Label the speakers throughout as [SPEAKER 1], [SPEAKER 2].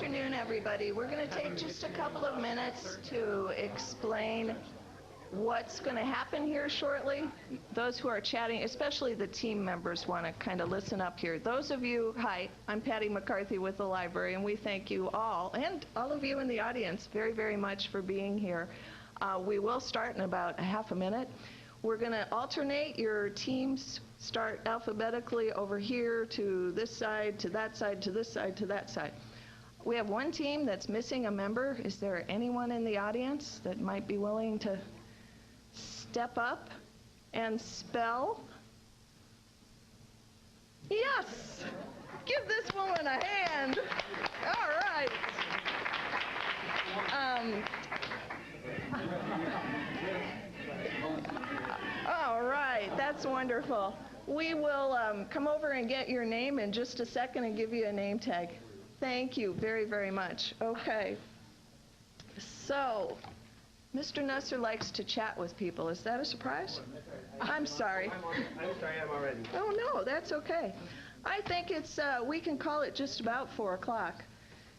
[SPEAKER 1] afternoon, everybody. We're going to take just a couple of minutes to explain what's going to happen here shortly. Those who are chatting, especially the team members, want to kind of listen up here. Those of you, hi, I'm Patty McCarthy with the library, and we thank you all, and all of you in the audience, very, very much for being here. We will start in about a half a minute. We're going to alternate. Your teams start alphabetically over here to this side, to that side, to this side, to that side. We have one team that's missing a member. Is there anyone in the audience that might be willing to step up and spell? Yes! Give this woman a hand. All right. All right, that's wonderful. We will come over and get your name in just a second and give you a name tag. Thank you very, very much. Okay. So, Mr. Nusser likes to chat with people. Is that a surprise? I'm sorry.
[SPEAKER 2] I'm sorry, I'm already.
[SPEAKER 1] Oh, no, that's okay. I think it's, we can call it just about 4 o'clock.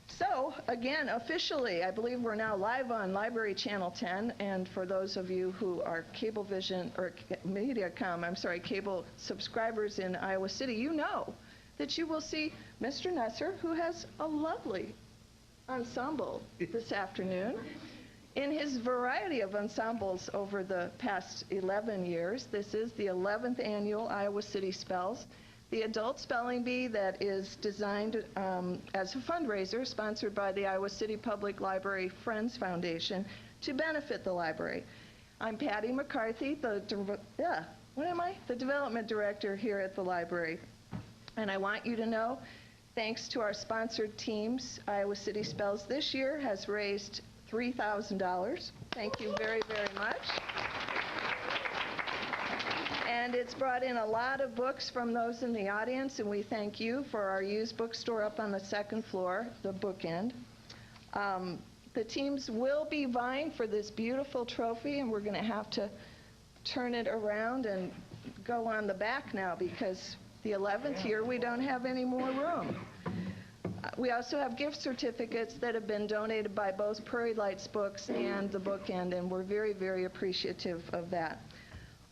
[SPEAKER 1] So, again, officially, I believe we're now live on Library Channel 10, and for those of you who are Cablevision, or Mediacom, I'm sorry, cable subscribers in Iowa City, you know that you will see Mr. Nusser, who has a lovely ensemble this afternoon. In his variety of ensembles over the past 11 years, this is the 11th annual Iowa City Spells, the adult spelling bee that is designed as a fundraiser sponsored by the Iowa City Public Library Friends Foundation to benefit the library. I'm Patty McCarthy, the development director here at the library. And I want you to know, thanks to our sponsored teams, Iowa City Spells this year has raised $3,000. Thank you very, very much. And it's brought in a lot of books from those in the audience, and we thank you for our used bookstore up on the second floor, the bookend. The teams will be vying for this beautiful trophy, and we're going to have to turn it around and go on the back now because the 11th year we don't have any more room. We also have gift certificates that have been donated by both Prairie Lights Books and the bookend, and we're very, very appreciative of that.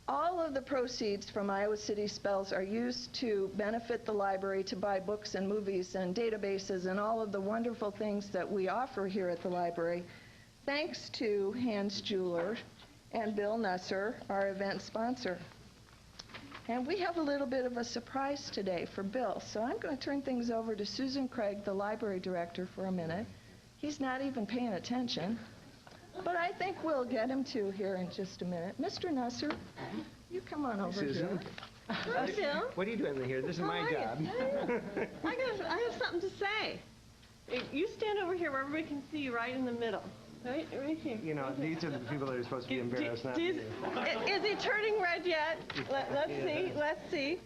[SPEAKER 1] All of the proceeds from Iowa City Spells are used to benefit the library to buy books and movies and databases and all of the wonderful things that we offer here at the library, thanks to Hans Jeweler and Bill Nusser, our event sponsor. And we have a little bit of a surprise today for Bill, so I'm going to turn things over to Susan Craig, the library director, for a minute. He's not even paying attention. But I think we'll get him to here in just a minute. Mr. Nusser, you come on over
[SPEAKER 2] Susan.
[SPEAKER 1] here.
[SPEAKER 3] Hi, Bill.
[SPEAKER 2] What are you doing here? This is my job.
[SPEAKER 3] I have something to say. You stand over here where everybody can see you right in the middle. Right here.
[SPEAKER 2] You know, these are the people that are supposed to be embarrassed, not you.
[SPEAKER 3] Is he turning red yet? Let's see.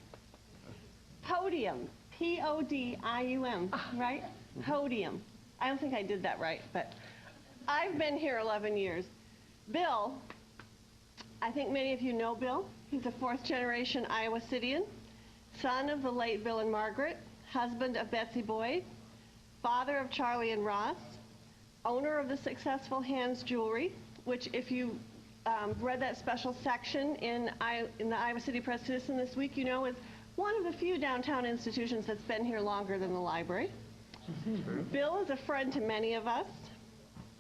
[SPEAKER 3] Podium. P-O-D-I-U-M, right? Podium. I don't think I did that right, but I've been here 11 years. Bill, I think many of you know Bill. He's a 4th generation Iowa Cityan, son of the late Bill and Margaret, husband of Betsy Boyd, father of Charlie and Ross, owner of the successful Hans Jewelry, which if you read that special section in the Iowa City Press Citizen this week, you know is one of the few downtown institutions that's been here longer than the library. Bill is a friend to many of us.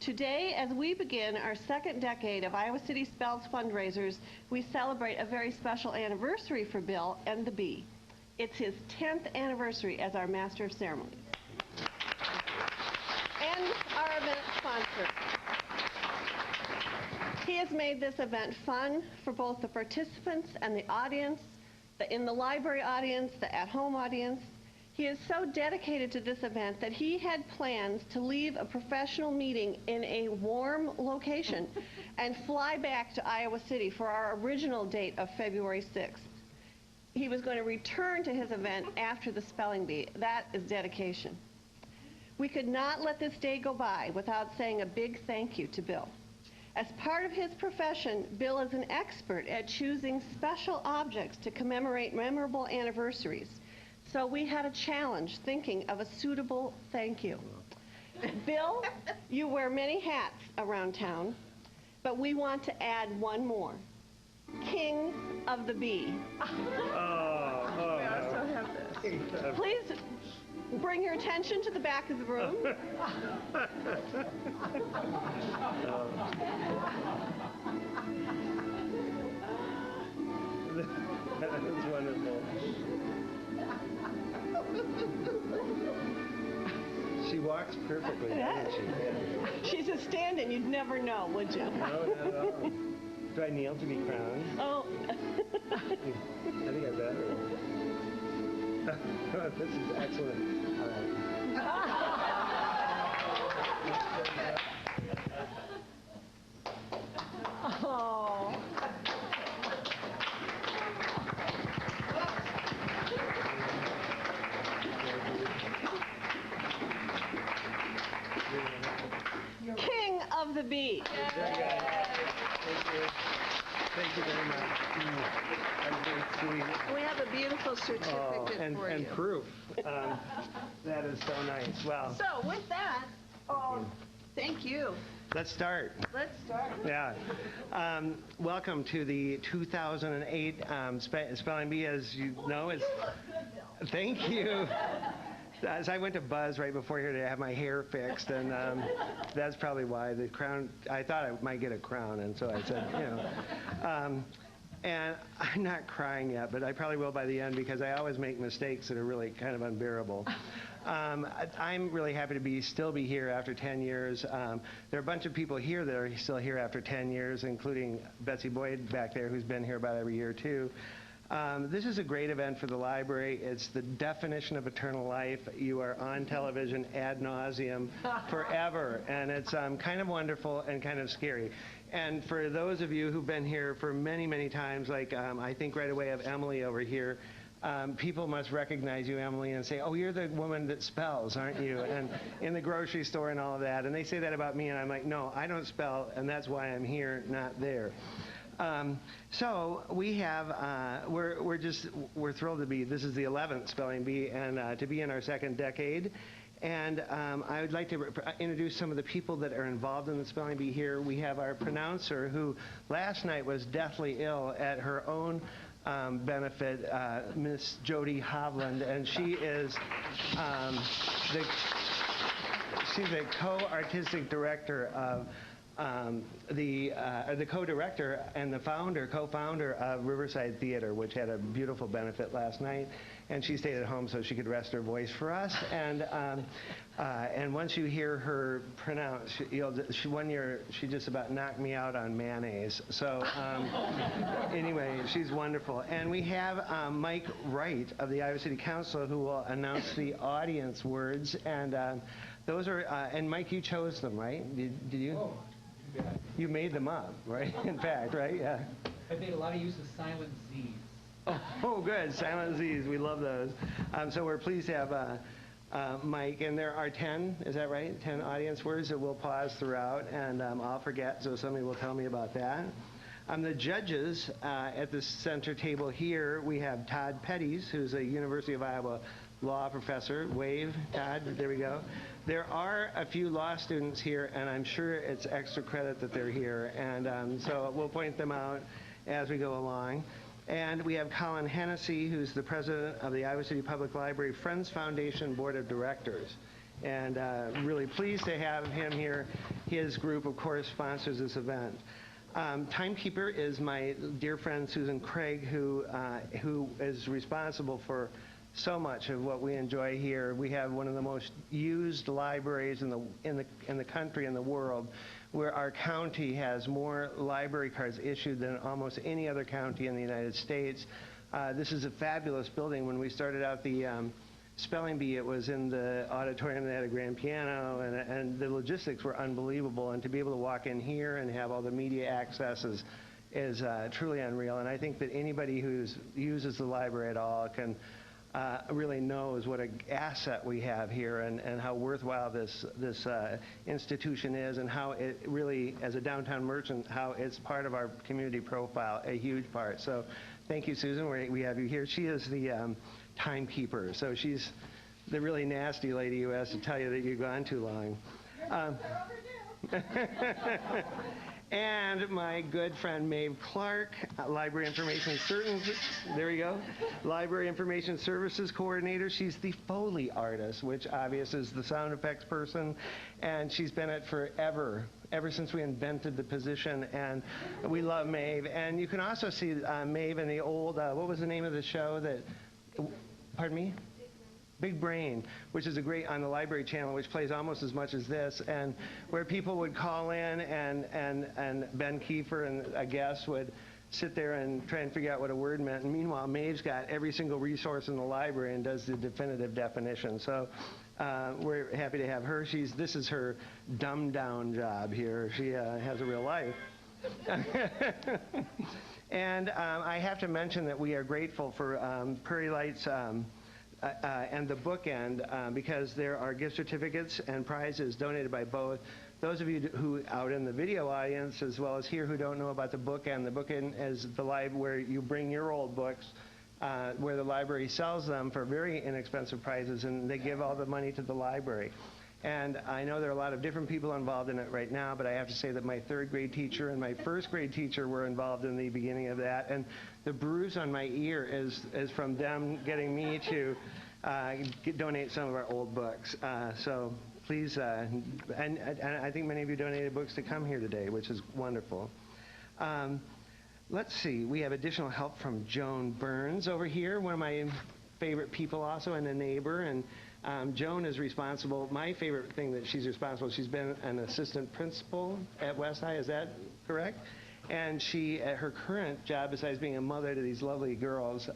[SPEAKER 3] Today, as we begin our 2nd decade of Iowa City Spells fundraisers, we celebrate a very special anniversary for Bill and the Bee. It's his 10th anniversary as our Master of Ceremonies and our event sponsor. He has made this event fun for both the participants and the audience, the in the library audience, the at-home audience. He is so dedicated to this event that he had plans to leave a professional meeting in a warm location and fly back to Iowa City for our original date of February 6th. He was going to return to his event after the spelling bee. That is dedication. We could not let this day go by without saying a big thank you to Bill. As part of his profession, Bill is an expert at choosing special objects to commemorate memorable anniversaries. So we had a challenge thinking of a suitable thank you. Bill, you wear many hats around town, but we want to add one more. King of the Bee.
[SPEAKER 1] We also have this.
[SPEAKER 3] Please bring your attention to the back of the room.
[SPEAKER 2] That's wonderful. She walks perfectly, doesn't she?
[SPEAKER 3] She's a stand-in. You'd never know, would you?
[SPEAKER 2] No, not at all. Do I kneel to be crowned?
[SPEAKER 3] Oh.
[SPEAKER 2] I think I better. This is excellent. All right.
[SPEAKER 1] Oh.
[SPEAKER 3] King of the Bee.
[SPEAKER 2] Thank you. Thank you very much. That's very sweet.
[SPEAKER 1] We have a beautiful certificate for you.
[SPEAKER 2] And proof. That is so nice. Wow.
[SPEAKER 1] So with that, thank you.
[SPEAKER 2] Let's start.
[SPEAKER 1] Let's start.
[SPEAKER 2] Yeah. Welcome to the 2008 Spelling Bee. As you know, it's. Thank you. As I went to Buzz right before here to have my hair fixed, and that's probably why the crown. I thought I might get a crown, and so I said, you know. And I'm not crying yet, but I probably will by the end because I always make mistakes that are really kind of unbearable. I'm really happy to still be here after 10 years. There are a bunch of people here that are still here after 10 years, including Betsy Boyd back there, who's been here about every year too. This is a great event for the library. It's the definition of eternal life. You are on television ad nauseum forever, and it's kind of wonderful and kind of scary. And for those of you who've been here for many, many times, like I think right away of Emily over here, people must recognize you, Emily, and say, oh, you're the woman that spells, aren't you? And in the grocery store and all of that. And they say that about me, and I'm like, no, I don't spell, and that's why I'm here, not there. So we have, we're thrilled to be, this is the 11th Spelling Bee, and to be in our second decade. And I would like to introduce some of the people that are involved in the Spelling Bee here. We have our pronouncer, who last night was deathly ill at her own benefit, Miss Jody Hovland, and she is she's a co-artistic director of the co-director and the co-founder of Riverside Theater, which had a beautiful benefit last night, and she stayed at home so she could rest her voice for us. And once you hear her pronounce, one year she just about knocked me out on mayonnaise. So anyway, she's wonderful. And we have Mike Wright of the Iowa City Council, who will announce the audience words. And those are, and Mike, you chose them, right? Did you?
[SPEAKER 4] Oh, yeah.
[SPEAKER 2] You made them up, right? In fact, right? Yeah.
[SPEAKER 4] I made a lot of use of silent Z's.
[SPEAKER 2] Oh, good. Silent Z's. We love those. So we're pleased to have Mike. And there are 10, is that right? 10 audience words that we'll pause throughout. And I'll forget, so somebody will tell me about that. The judges at the center table here, we have Todd Petties, who's a University of Iowa law professor. Wave, Todd. There we go. There are a few law students here, and I'm sure it's extra credit that they're here. And so we'll point them out as we go along. And we have Colin Hennessy, who's the president of the Iowa City Public Library Friends Foundation Board of Directors. And really pleased to have him here. His group, of course, sponsors this event. Timekeeper is my dear friend Susan Craig, who is responsible for so much of what we enjoy here. We have one of the most used libraries in the country and the world, where our county has more library cards issued than almost any other county in the United States. This is a fabulous building. When we started out the Spelling Bee, it was in the auditorium that had a grand piano, and the logistics were unbelievable. And to be able to walk in here and have all the media access is truly unreal. And I think that anybody who uses the library at all can really knows what an asset we have here, and how worthwhile this institution is, and how it really, as a downtown merchant, how it's part of our community profile, a huge part. So thank you, Susan. We have you here. She is the timekeeper. So she's the really nasty lady who has to tell you that you've gone too long. And my good friend Maeve Clark, Library Information Services, there we go, Library Information Services Coordinator. She's the Foley Artist, which obviously is the sound effects person, and she's been it forever, ever since we invented the position, and we love Maeve. And you can also see Maeve in the old, what was the name of the show that, pardon me? Big Brain, which is a great, on the Library Channel, which plays almost as much as this, and where people would call in and Ben Kiefer and a guest would sit there and try and figure out what a word meant. And meanwhile, Maeve's got every single resource in the library and does the definitive definition. So we're happy to have her. This is her dumbed down job here. She has a real life. And I have to mention that we are grateful for Prairie Lights and the bookend, because there are gift certificates and prizes donated by both. Those of you who out in the video audience, as well as here, who don't know about the bookend is the live where you bring your old books, where the library sells them for very inexpensive prices, and they give all the money to the library. And I know there are a lot of different people involved in it right now, but I have to say that my third grade teacher and my first grade teacher were involved in the beginning of that. And the bruise on my ear is from them getting me to donate some of our old books. So please, and I think many of you donated books to come here today, which is wonderful. Let's see, we have additional help from Joan Burns over here, one of my favorite people also, and a neighbor. And Joan is responsible, my favorite thing that she's responsible, she's been an assistant principal at West High, is that correct? And she, at her current job, besides being a mother to these lovely girls,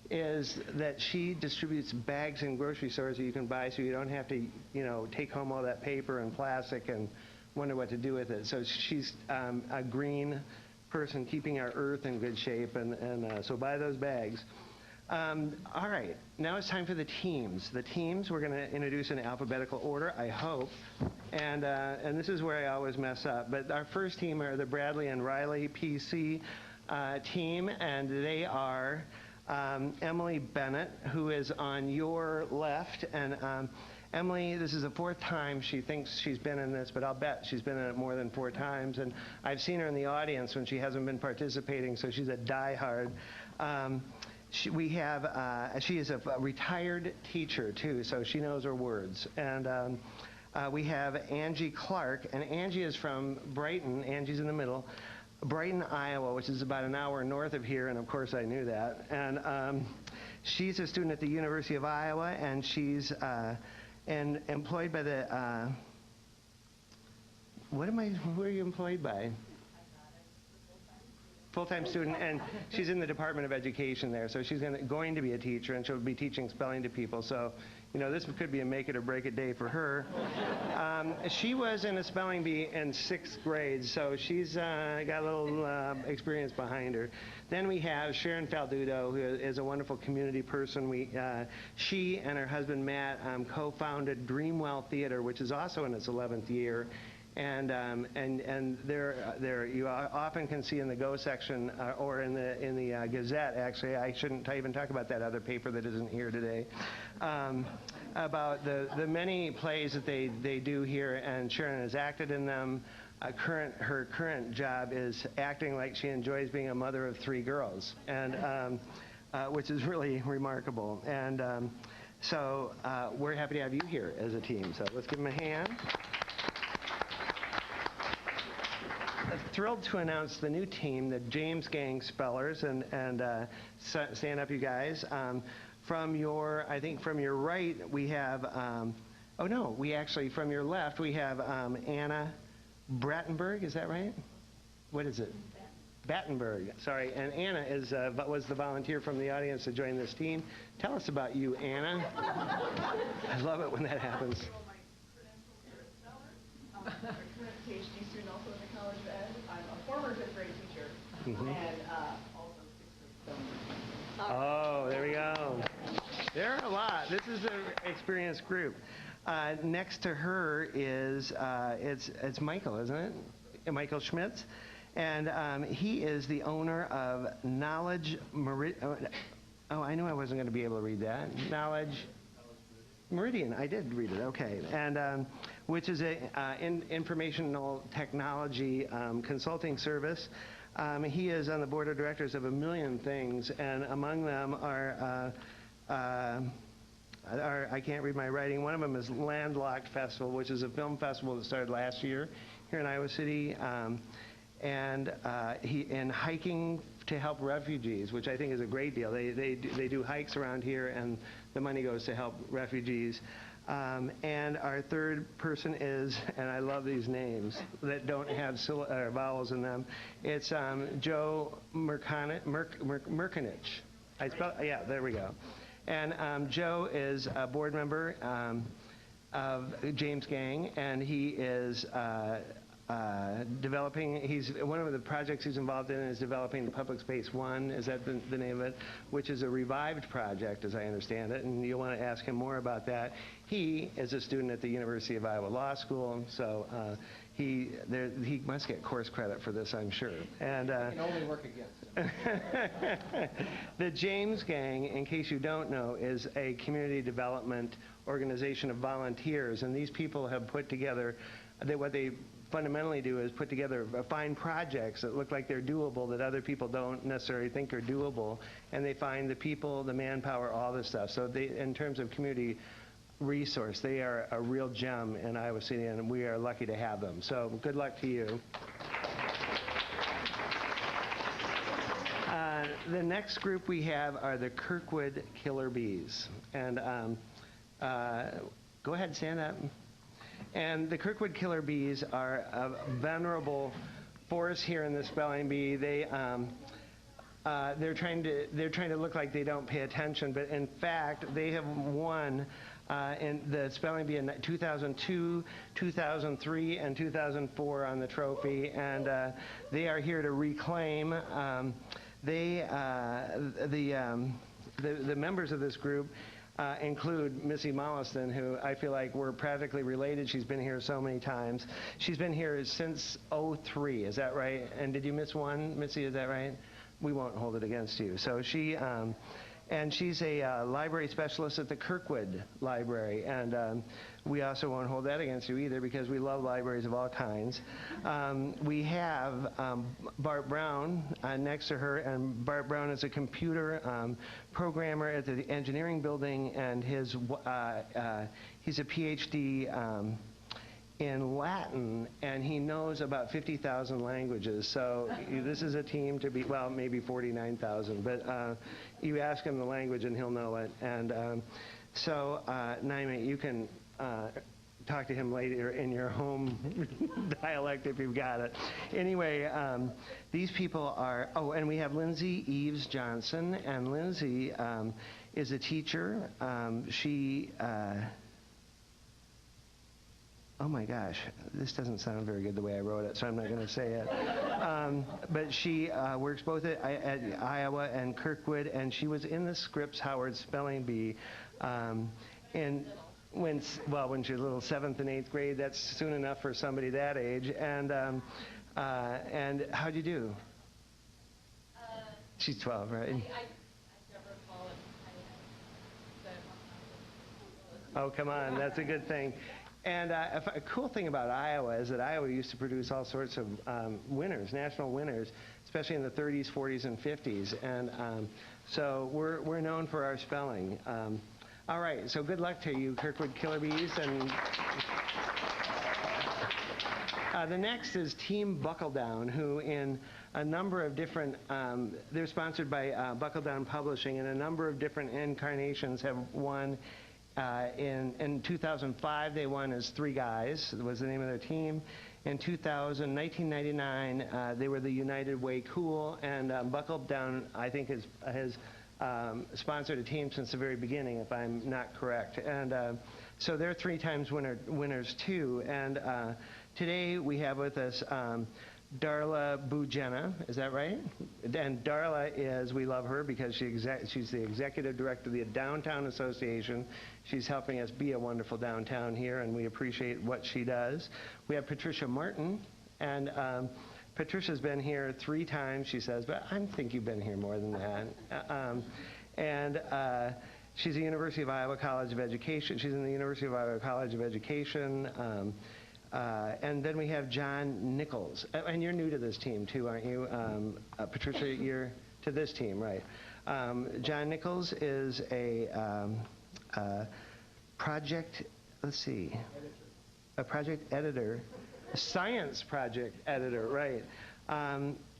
[SPEAKER 2] is that she distributes bags in grocery stores that you can buy so you don't have to, take home all that paper and plastic and wonder what to do with it. So she's a green person keeping our earth in good shape, and so buy those bags. All right, now it's time for the teams. The teams we're going to introduce in alphabetical order, I hope. And this is where I always mess up. But our first team are the Bradley and Riley PC team, and they are Emily Bennett, who is on your left. And Emily, this is the fourth time she thinks she's been in this, but I'll bet she's been in it more than 4 times. And I've seen her in the audience when she hasn't been participating, so she's a diehard. She is a retired teacher, too, so she knows her words. And we have Angie Clark, and Angie is from Brighton. Angie's in the middle. Brighton, Iowa, which is about an hour north of here, and of course I knew that. And she's a student at the University of Iowa, and she's employed by the, who are you employed by? Full-time student, and she's in the Department of Education there, so she's going to be a teacher, and she'll be teaching spelling to people. So, this could be a make it or break it day for her. She was in a spelling bee in 6th grade, so she's got a little experience behind her. Then we have Sharon Faldudo, who is a wonderful community person. She and her husband Matt co-founded Dreamwell Theater, which is also in its 11th year. And there you often can see in the Go section or in the Gazette. Actually, I shouldn't even talk about that other paper that isn't here today. About the many plays that they do here, and Sharon has acted in them. Her current job is acting like she enjoys being a mother of 3 girls, and which is really remarkable. And so we're happy to have you here as a team. So let's give them a hand. Thrilled to announce the new team, the James Gang Spellers, and stand up, you guys. From your right, we have, from your left, we have Anna Brattenberg, is that right? What is it? Battenberg, sorry. And Anna was the volunteer from the audience to join this team. Tell us about you, Anna. I love it when that happens.
[SPEAKER 5] I'm a current PhD student also in the College of Ed. I'm a former 5th grade teacher, and also 6th grade film.
[SPEAKER 2] Oh, there we go. There are a lot. This is an experienced group. Next to her is, it's Michael, isn't it? Michael Schmitz. And he is the owner of Knowledge, I knew I wasn't going to be able to read that. Knowledge Meridian, I did read it, okay. And which is a informational technology consulting service. He is on the board of directors of a million things, and among them are, I can't read my writing, one of them is Landlocked Festival, which is a film festival that started last year here in Iowa City. And hiking to help refugees, which I think is a great deal. They do hikes around here, and the money goes to help refugees. And our third person is, and I love these names that don't have vowels in them. It's Joe Merkinich. Yeah, there we go. And Joe is a board member of James Gang, and he is developing, one of the projects he's involved in is developing the Public Space One, is that the name of it, which is a revived project, as I understand it, and you'll want to ask him more about that. He is a student at the University of Iowa Law School, so he must get course credit for this, I'm sure. And
[SPEAKER 4] can only work against him.
[SPEAKER 2] the James Gang, in case you don't know, is a community development organization of volunteers, and these people have put together, what they fundamentally do is put together, find projects that look like they're doable that other people don't necessarily think are doable, and they find the people, the manpower, all this stuff. So they, in terms of community resource, they are a real gem in Iowa City, and we are lucky to have them. So good luck to you. The next group we have are the Kirkwood Killer Bees. And go ahead, stand up. And the Kirkwood Killer Bees are a venerable force here in the spelling bee. They're trying to look like they don't pay attention, but in fact, they have won in the spelling bee in 2002, 2003, and 2004 on the trophy, and they are here to reclaim. The members of this group include Missy Molliston, who I feel like we're practically related. She's been here so many times. She's been here since '03, is that right? And did you miss one, Missy, is that right? We won't hold it against you. So she, and she's a library specialist at the Kirkwood Library, and we also won't hold that against you either because we love libraries of all kinds. We have Bart Brown next to her, and Bart Brown is a computer programmer at the engineering building, and he's a PhD in Latin, and he knows about 50,000 languages. So this is a team to be, well, maybe 49,000, but you ask him the language and he'll know it. And so, Naima, you can talk to him later in your home dialect if you've got it. Anyway, these people are, oh, and we have Lindsay Eves Johnson, and Lindsay is a teacher. She, oh my gosh, this doesn't sound very good the way I wrote it, so I'm not going to say it. But she works both at Iowa and Kirkwood, and she was in the Scripps Howard Spelling Bee when she was little 7th and 8th grade. That's soon enough for somebody that age. And how'd you do? She's 12, right?
[SPEAKER 5] I never recall it.
[SPEAKER 2] Oh, come on, that's a good thing. And a cool thing about Iowa is that Iowa used to produce all sorts of winners, national winners, especially in the 30s, 40s, and 50s. And so we're known for our spelling. All right, so good luck to you, Kirkwood Killer Bees. And the next is Team Buckle Down, who in a number of different, they're sponsored by Buckle Down Publishing, and a number of different incarnations have won. In 2005, they won as Three Guys, was the name of their team. In 1999, they were the United Way Cool, and Buckle Down, I think, has sponsored a team since the very beginning, if I'm not correct. And so they're 3 times winners too. And today we have with us Darla Bujena, is that right? And Darla is, we love her because she's the executive director of the Downtown Association. She's helping us be a wonderful downtown here, and we appreciate what she does. We have Patricia Martin, and Patricia's been here 3 times, she says, but I think you've been here more than that. she's a University of Iowa College of Education. She's in the University of Iowa College of Education. And then we have John Nichols. And you're new to this team too, aren't you? Patricia, you're to this team, right? John Nichols is a project, let's see, a project editor, a science project editor, right?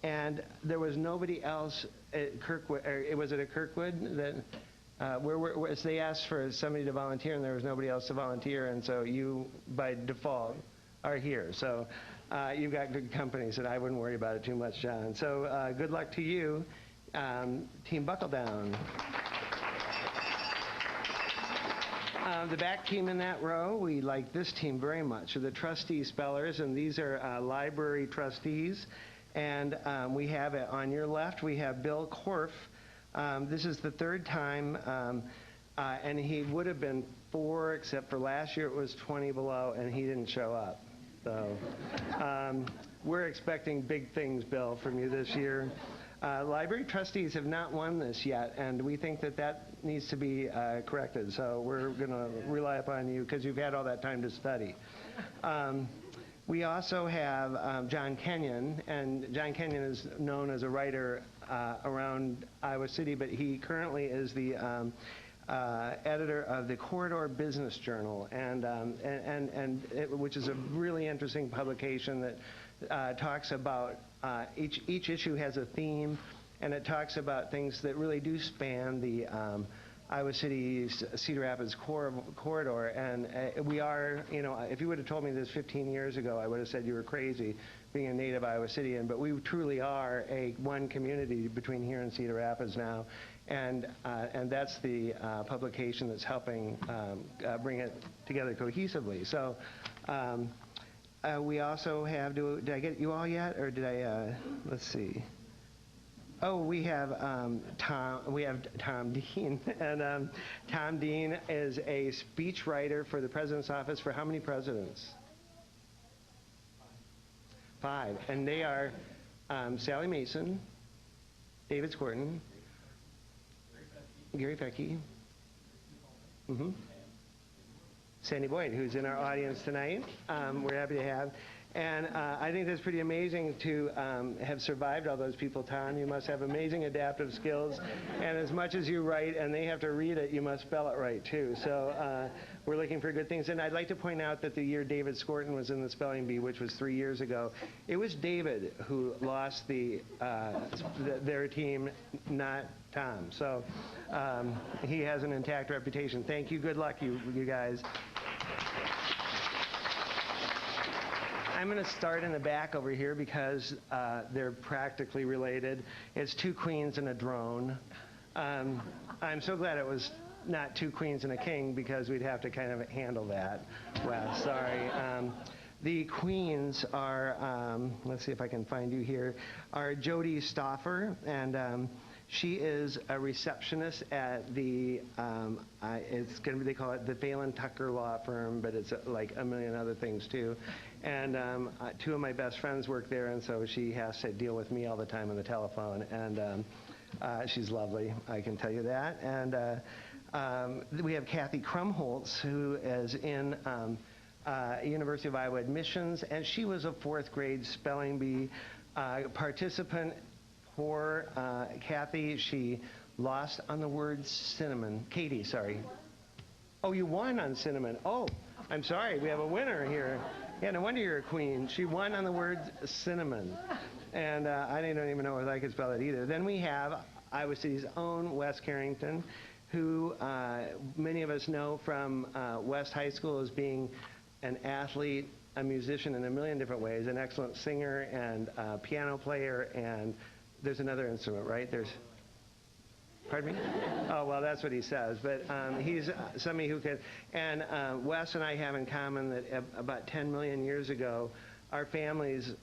[SPEAKER 2] And there was nobody else at Kirkwood, or was it at Kirkwood that, where they asked for somebody to volunteer and there was nobody else to volunteer, and so you, by default, are here. So you've got good company, so I wouldn't worry about it too much, John. So good luck to you. Team Buckle Down. The back team in that row, we like this team very much. The trustee spellers, and these are library trustees. And we have, on your left, we have Bill Korf. This is the third time, and he would have been 4, except for last year it was 20 below, and he didn't show up. So we're expecting big things, Bill, from you this year. Library trustees have not won this yet, and we think that that needs to be corrected. So we're going to rely upon you because you've had all that time to study. We also have John Kenyon, and John Kenyon is known as a writer around Iowa City, but he currently is the editor of the Corridor Business Journal, which is a really interesting publication that talks about each issue has a theme, and it talks about things that really do span the Iowa City's Cedar Rapids corridor. And we are, you know, if you would have told me this 15 years ago, I would have said you were crazy, being a native Iowa Cityan, but we truly are one community between here and Cedar Rapids now. And that's the publication that's helping bring it together cohesively. So we also have, did I get you all yet, or did I, let's see. Oh, we have Tom Dean, and Tom Dean is a speechwriter for the President's Office for how many presidents? 5. And they are Sally Mason, David Squirton, Gary Fecky, Sandy Boyd, who's in our audience tonight. We're happy to have. And I think that's pretty amazing to have survived all those people, Tom. You must have amazing adaptive skills. And as much as you write and they have to read it, you must spell it right, too. So we're looking for good things. And I'd like to point out that the year David Squirton was in the spelling bee, which was 3 years ago, it was David who lost their team, not Tom. So he has an intact reputation. Thank you. Good luck, you guys. I'm going to start in the back over here because they're practically related. It's 2 queens and a drone. I'm so glad it was not 2 queens and a king because we'd have to kind of handle that. Well, sorry. The queens are, let's see if I can find you here, are Jody Stauffer, and she is a receptionist at the, it's going to be, they call it the Phelan Tucker Law Firm, but it's like a million other things too. And 2 of my best friends work there, and so she has to deal with me all the time on the telephone. And she's lovely, I can tell you that. And we have Kathy Krumholtz, who is in University of Iowa admissions, and she was a 4th grade spelling bee participant. Poor Kathy, she lost on the word cinnamon. Katie, sorry. Oh, you won on cinnamon. Oh, I'm sorry, we have a winner here. Yeah, no wonder you're a queen. She won on the word cinnamon. And I don't even know if I could spell it either. Then we have Iowa City's own Wes Carrington, who many of us know from West High School as being an athlete, a musician in a million different ways, an excellent singer and piano player, and there's another instrument, right? Pardon me? Oh, well, that's what he says. But he's somebody who could, and Wes and I have in common that about 10 million years ago, our families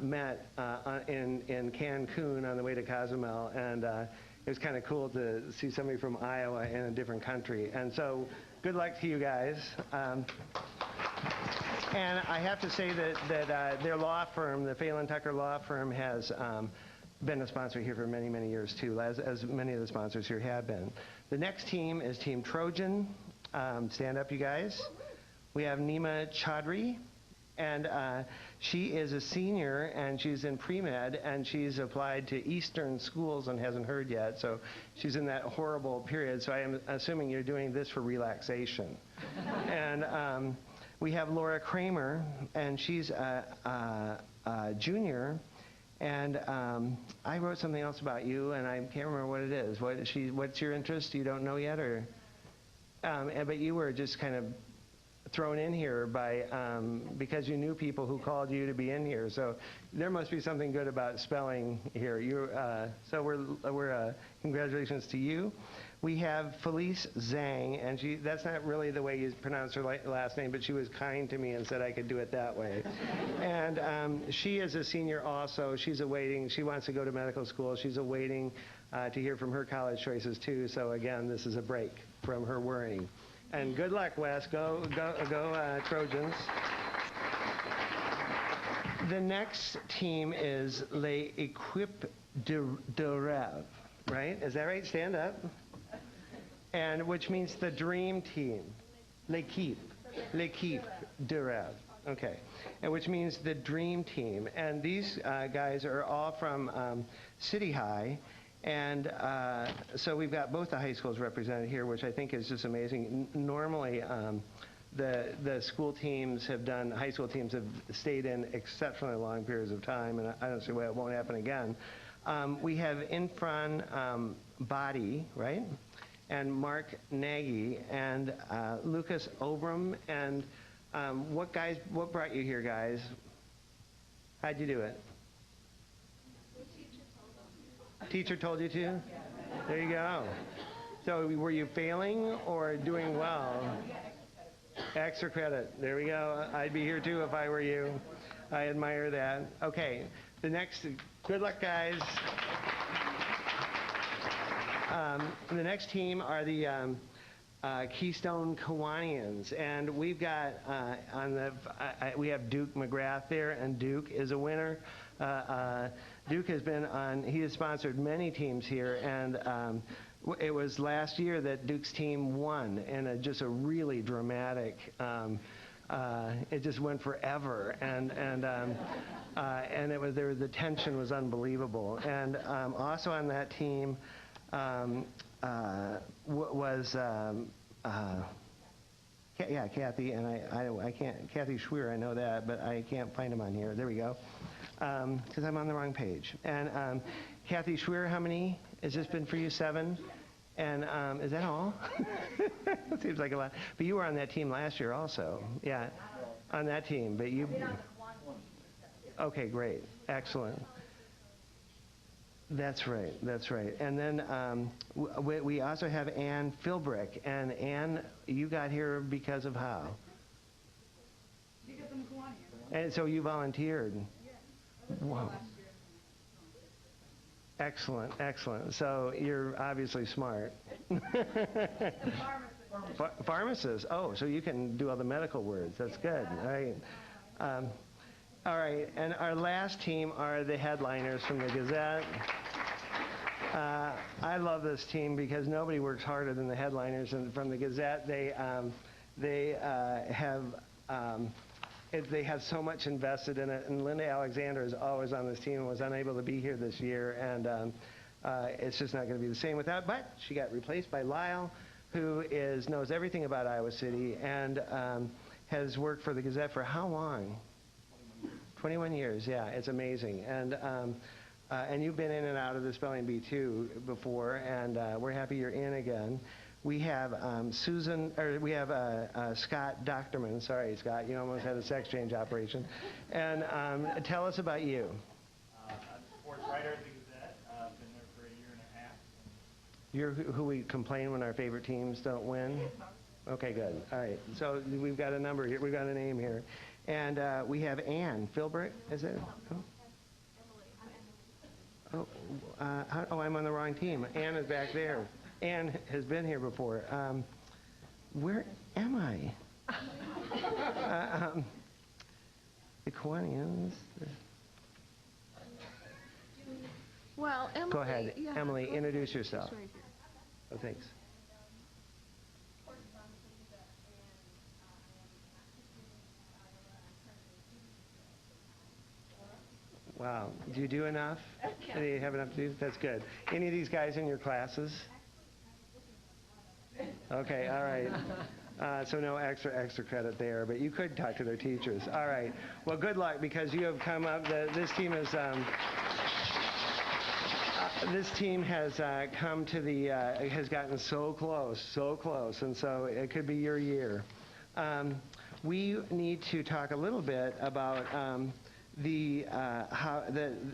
[SPEAKER 2] met in Cancun on the way to Cozumel, and it was kind of cool to see somebody from Iowa in a different country. And so good luck to you guys. And I have to say that their law firm, the Phelan Tucker Law Firm, has been a sponsor here for many, many years too, as many of the sponsors here have been. The next team is Team Trojan. Stand up, you guys. We have Nima Chaudhry, and she is a senior, and she's in pre-med, and she's applied to Eastern schools and hasn't heard yet, so she's in that horrible period, so I am assuming you're doing this for relaxation. And we have Laura Kramer, and she's a junior, and I wrote something else about you, and I can't remember what it is. What's your interest? You don't know yet, or? But you were just kind of thrown in here by because you knew people who called you to be in here. So there must be something good about spelling here. So we're congratulations to you. We have Felice Zhang, and that's not really the way you pronounce her last name, but she was kind to me and said I could do it that way. And she is a senior also. She's awaiting. She wants to go to medical school. She's awaiting to hear from her college choices too. So again, this is a break from her worrying. And good luck, Wes. Go, Trojans. The next team is Les Equipes de Rêve, right? Is that right? Stand up. And which means the dream team. L'équipe de rêve. Okay. And which means the dream team. And these guys are all from City High. And so we've got both the high schools represented here, which I think is just amazing. Normally, the school teams high school teams have stayed in exceptionally long periods of time, and I don't see why it won't happen again. We have Infran Badi, right? And Mark Nagy, and Lucas Obram, and what brought you here, guys? How'd you do it? Teacher told you to? There you go. So were you failing or doing well? Extra credit. There we go. I'd be here too if I were you. I admire that. Okay. The next, good luck, guys. The next team are the Keystone Hawaiians, and we've got we have Duke Mcgrath there, and Duke is a winner. Duke has sponsored many teams here, and it was last year that Duke's team won in just a really dramatic. It just went forever, and the tension was unbelievable. And also on that team was Kathy, and I can't, Kathy Schweer, I know that, but I can't find him on here. There we go, because I'm on the wrong page. And Kathy Schweer, how many has this been for you? 7? And is that all? Seems like a lot. But you were on that team last year also. Yeah, on that team. But you. Okay, great, excellent. That's right. That's right. And then we also have Ann Philbrick. And Ann, you got here because of how? Because I'm Hawaiian. And so you volunteered. Yeah. Whoa. Excellent, excellent. So you're obviously smart. Pharmacist. Oh, so you can do all the medical words. That's good. All right. All right. And our last team are the headliners from the Gazette. I love this team because nobody works harder than the headliners. And from the Gazette, they have so much invested in it. And Linda Alexander is always on this team and was unable to be here this year. And it's just not going to be the same without. But she got replaced by Lyle, who knows everything about Iowa City and has worked for the Gazette for how long? 21 years. Yeah, it's amazing. And you've been in and out of the spelling bee too before, and we're happy you're in again. We have Scott Doctorman. Sorry, Scott, you almost had a sex change operation. And tell us about you.
[SPEAKER 6] I'm a sports writer at the Gazette. I've been there for a year and a half.
[SPEAKER 2] You're who we complain when our favorite teams don't win? Okay, good. All right. So we've got a number here. We've got a name here. And we have Ann Philbrick, is it? Oh, I'm on the wrong team. Ann is back there. Ann has been here before. Where am I? The Hawaiians.
[SPEAKER 1] Well, Emily.
[SPEAKER 2] Go ahead,
[SPEAKER 1] yeah,
[SPEAKER 2] Emily,
[SPEAKER 1] go ahead.
[SPEAKER 2] introduce
[SPEAKER 1] She's
[SPEAKER 2] yourself.
[SPEAKER 1] right here.
[SPEAKER 2] Oh, thanks. Wow. Do you do enough? Do you have enough to do? That's good. Any of these guys in your classes? Okay, all right. So no extra credit there, but you could talk to their teachers. All right. Well, good luck, because you have come up. This team is. This team has come to the. Has gotten so close, and so it could be your year. We need to talk a little bit about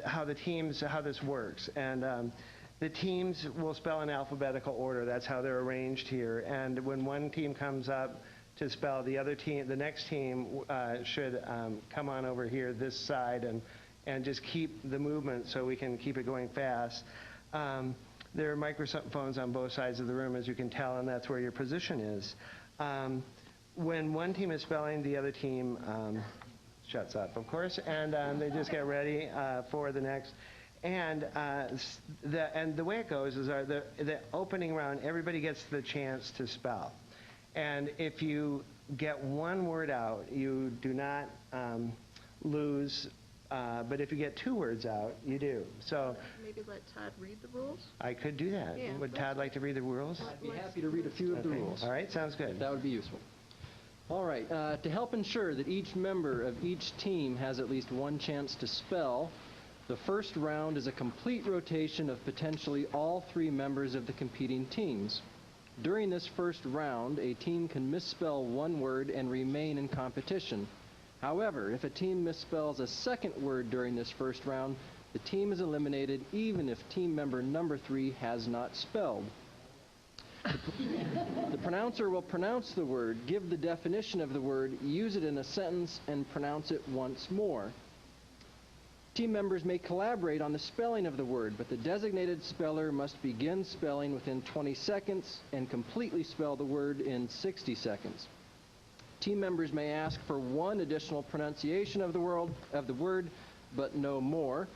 [SPEAKER 2] how this works, and the teams will spell in alphabetical order. That's how they're arranged here. And when one team comes up to spell, the next team should come on over here this side and just keep the movement so we can keep it going fast. There are microphones on both sides of the room, as you can tell, and that's where your position is. When one team is spelling, the other team shuts up, of course, and they just get ready for the next. And the way it goes is the opening round, everybody gets the chance to spell. And if you get one word out, you do not lose. But if you get two words out, you do. So
[SPEAKER 1] Maybe let Todd read the rules?
[SPEAKER 2] I could do that.
[SPEAKER 1] Yeah.
[SPEAKER 2] Would Todd like to read the rules?
[SPEAKER 7] I'd be happy to read a few of the rules.
[SPEAKER 2] All right, sounds good.
[SPEAKER 7] That would be useful. All right, to help ensure that each member of each team has at least one chance to spell, the first round is a complete rotation of potentially all three members of the competing teams. During this first round, a team can misspell one word and remain in competition. However, if a team misspells a second word during this first round, the team is eliminated even if team member number 3 has not spelled. The pronouncer will pronounce the word, give the definition of the word, use it in a sentence, and pronounce it once more. Team members may collaborate on the spelling of the word, but the designated speller must begin spelling within 20 seconds and completely spell the word in 60 seconds. Team members may ask for one additional pronunciation of the word, but no more.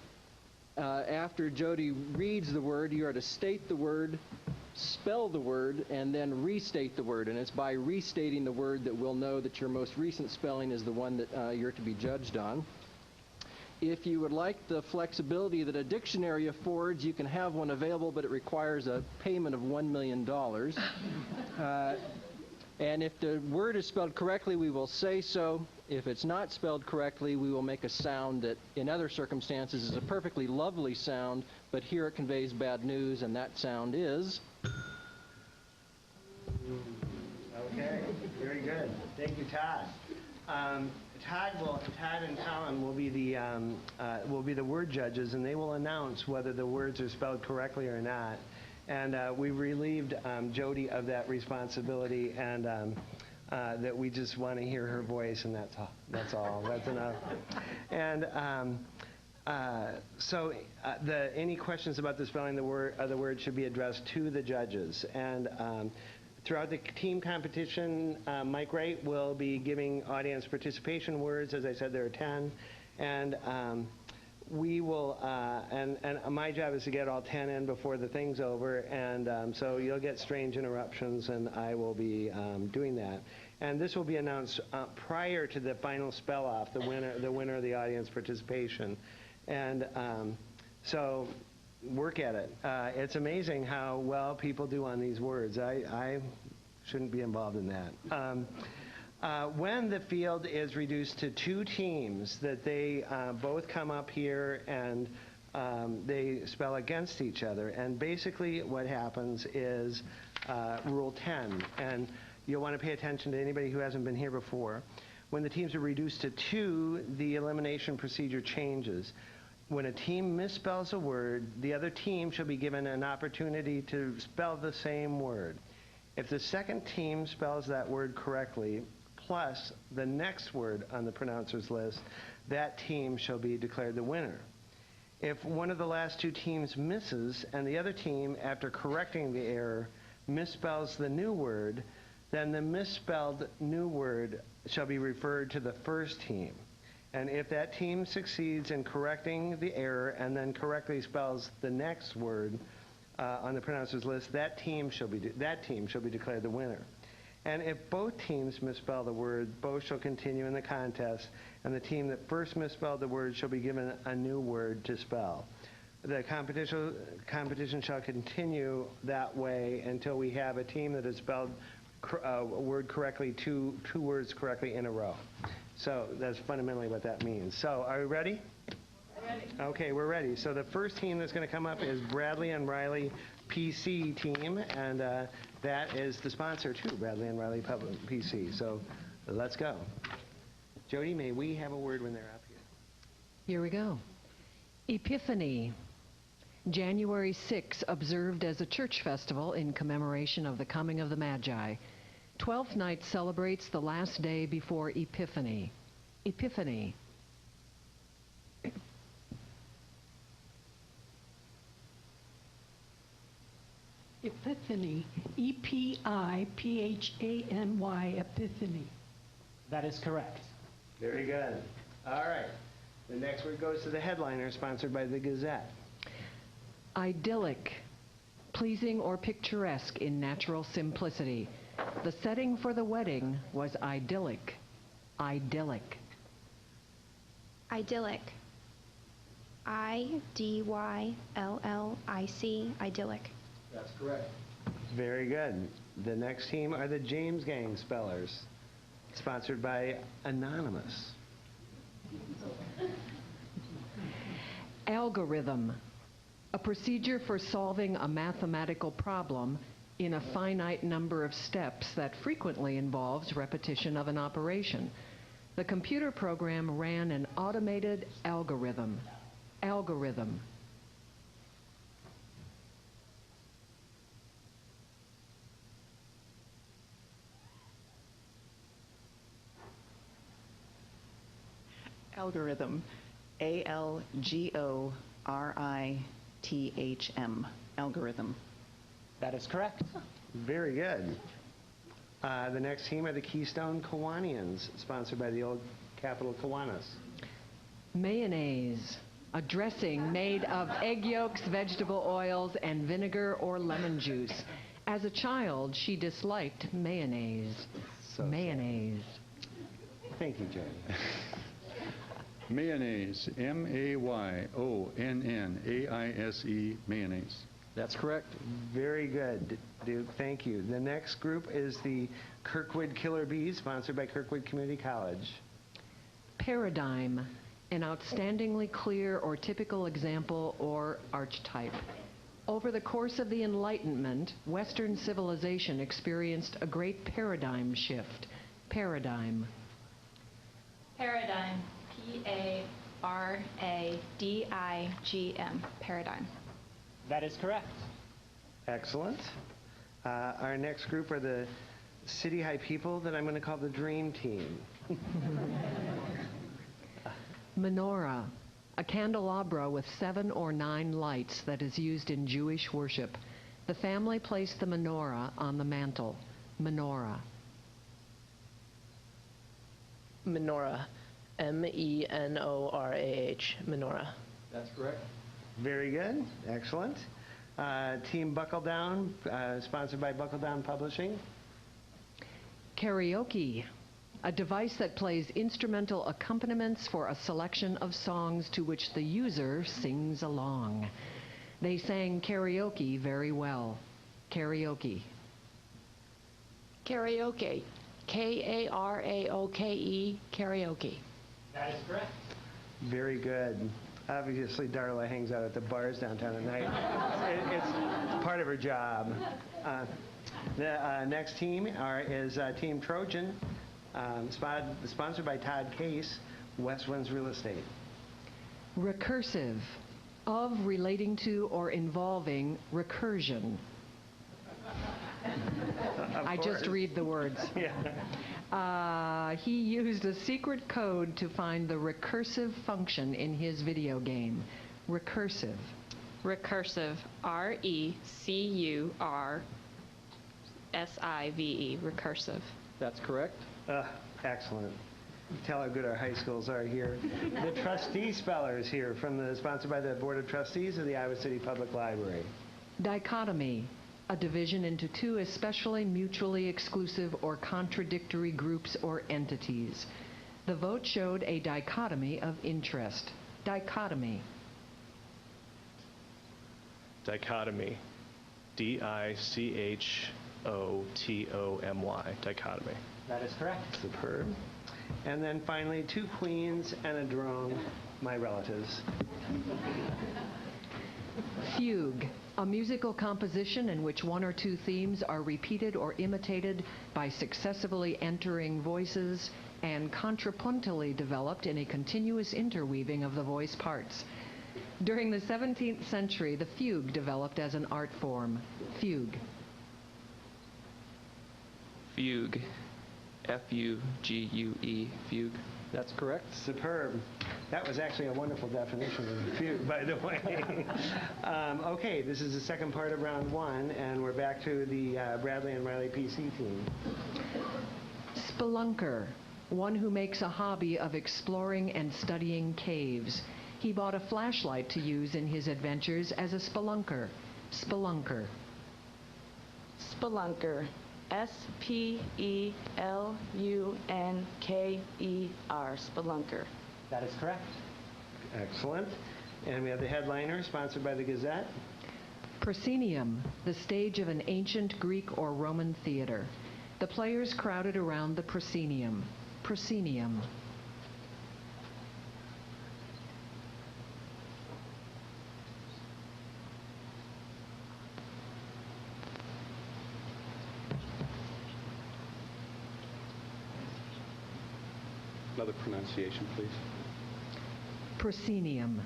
[SPEAKER 7] After Jody reads the word, you are to state the word, spell the word, and then restate the word. And it's by restating the word that we'll know that your most recent spelling is the one that you're to be judged on. If you would like the flexibility that a dictionary affords, you can have one available, but it requires a payment of $1 million. And if the word is spelled correctly, we will say so. If it's not spelled correctly, we will make a sound that in other circumstances is a perfectly lovely sound, but here it conveys bad news, and that sound is...
[SPEAKER 2] Okay, very good. Thank you, Todd. Todd and Colin will be the word judges, and they will announce whether the words are spelled correctly or not. And we relieved Jody of that responsibility, and that we just want to hear her voice, and that's all. That's enough. And any questions about the spelling of the word should be addressed to the judges. And throughout the team competition, Mike Wright will be giving audience participation words. As I said, there are 10. And we will, and my job is to get all 10 in before the thing's over, and so you'll get strange interruptions, and I will be doing that. And this will be announced prior to the final spell-off, the winner of the audience participation. And so work at it. It's amazing how well people do on these words. I shouldn't be involved in that. When the field is reduced to 2 teams, that they both come up here and they spell against each other. And basically what happens is Rule 10. And you'll want to pay attention to anybody who hasn't been here before. When the teams are reduced to 2, the elimination procedure changes. When a team misspells a word, the other team shall be given an opportunity to spell the same word. If the second team spells that word correctly, plus the next word on the pronouncer's list, that team shall be declared the winner. If one of the last 2 teams misses and the other team, after correcting the error, misspells the new word, then the misspelled new word shall be referred to the first team. And if that team succeeds in correcting the error and then correctly spells the next word on the pronouncers list, that team shall be declared the winner. And if both teams misspell the word, both shall continue in the contest, and the team that first misspelled the word shall be given a new word to spell. The competition shall continue that way until we have a team that has spelled a word correctly, two words correctly in a row. So that's fundamentally what that means. So are we ready? Ready. Okay, we're ready. So the first team that's going to come up is Bradley and Riley PC team, and that is the sponsor too, Bradley and Riley PC. So let's go. Jody, may we have a word when they're up here?
[SPEAKER 8] Here we go. Epiphany. January 6, observed as a church festival in commemoration of the coming of the Magi. 12th night celebrates the last day before Epiphany. Epiphany.
[SPEAKER 9] Epiphany. E-P-I-P-H-A-N-Y. Epiphany.
[SPEAKER 4] That is correct.
[SPEAKER 2] Very good. All right. The next word goes to the headliner, sponsored by the Gazette.
[SPEAKER 8] Idyllic. Pleasing or picturesque in natural simplicity. The setting for the wedding was idyllic. Idyllic.
[SPEAKER 10] Idyllic. I-D-Y-L-L-I-C. Idyllic.
[SPEAKER 4] That's correct.
[SPEAKER 2] Very good. The next team are the James Gang spellers, sponsored by Anonymous.
[SPEAKER 8] Algorithm. A procedure for solving a mathematical problem in a finite number of steps that frequently involves repetition of an operation. The computer program ran an automated algorithm. Algorithm.
[SPEAKER 5] Algorithm. A-L-G-O-R-I-T-H-M. Algorithm.
[SPEAKER 4] That is correct.
[SPEAKER 2] Very good. The next team are the Keystone Hawaiians, sponsored by the old capital Kiwanis.
[SPEAKER 8] Mayonnaise. A dressing made of egg yolks, vegetable oils, and vinegar or lemon juice. As a child, she disliked mayonnaise.
[SPEAKER 2] So
[SPEAKER 8] mayonnaise.
[SPEAKER 2] Thank you, Jody.
[SPEAKER 11] Mayonnaise, M-A-Y-O-N-N-A-I-S-E, mayonnaise.
[SPEAKER 7] That's correct.
[SPEAKER 2] Very good, Duke. Thank you. The next group is the Kirkwood Killer Bees, sponsored by Kirkwood Community College.
[SPEAKER 8] Paradigm. An outstandingly clear or typical example or archetype. Over the course of the Enlightenment, Western civilization experienced a great paradigm shift. Paradigm.
[SPEAKER 10] Paradigm. P-A-R-A-D-I-G-M. Paradigm.
[SPEAKER 4] That is correct.
[SPEAKER 2] Excellent. Our next group are the City High people that I'm going to call the Dream Team.
[SPEAKER 8] Menorah. A candelabra with 7 or 9 lights that is used in Jewish worship. The family placed the menorah on the mantle. Menorah.
[SPEAKER 12] Menorah. M-E-N-O-R-A-H. Menorah.
[SPEAKER 7] That's correct.
[SPEAKER 2] Very good. Excellent. Team Buckle Down, sponsored by Buckle Down Publishing.
[SPEAKER 8] Karaoke. A device that plays instrumental accompaniments for a selection of songs to which the user sings along. They sang karaoke very well. Karaoke.
[SPEAKER 12] Karaoke. K-A-R-A-O-K-E. Karaoke.
[SPEAKER 4] That is correct.
[SPEAKER 2] Very good. Obviously, Darla hangs out at the bars downtown at night. It's part of her job. The next team is Team Trojan, sponsored by Todd Case, West Winds Real Estate.
[SPEAKER 8] Recursive. Of, relating to, or involving recursion. I just read the words.
[SPEAKER 2] Yeah.
[SPEAKER 8] He used a secret code to find the recursive function in his video game. Recursive.
[SPEAKER 12] Recursive. R-E-C-U-R-S-I-V-E. Recursive.
[SPEAKER 7] That's correct.
[SPEAKER 2] Excellent. Tell how good our high schools are here. The trustee spellers here, sponsored by the Board of Trustees of the Iowa City Public Library.
[SPEAKER 8] Dichotomy, a division into two especially mutually exclusive or contradictory groups or entities. The vote showed a dichotomy of interest. Dichotomy.
[SPEAKER 13] Dichotomy. D-I-C-H-O-T-O-M-Y. Dichotomy.
[SPEAKER 4] That is correct.
[SPEAKER 2] Superb. And then finally, two queens and a drone, my relatives.
[SPEAKER 8] Fugue, a musical composition in which one or two themes are repeated or imitated by successively entering voices and contrapuntally developed in a continuous interweaving of the voice parts. During the 17th century, the fugue developed as an art form. Fugue.
[SPEAKER 12] Fugue. F-U-G-U-E. Fugue.
[SPEAKER 7] That's correct.
[SPEAKER 2] Superb. That was actually a wonderful definition of fugue, by the way. Okay, this is the second part of round one, and we're back to the Bradley and Riley PC team.
[SPEAKER 8] Spelunker, one who makes a hobby of exploring and studying caves. He bought a flashlight to use in his adventures as a spelunker. Spelunker.
[SPEAKER 14] Spelunker. S-P-E-L-U-N-K-E-R. Spelunker.
[SPEAKER 4] That is correct.
[SPEAKER 2] Excellent. And we have the headliner, sponsored by the Gazette.
[SPEAKER 8] Proscenium, the stage of an ancient Greek or Roman theater. The players crowded around the proscenium. Proscenium.
[SPEAKER 11] Another pronunciation, please.
[SPEAKER 8] Proscenium.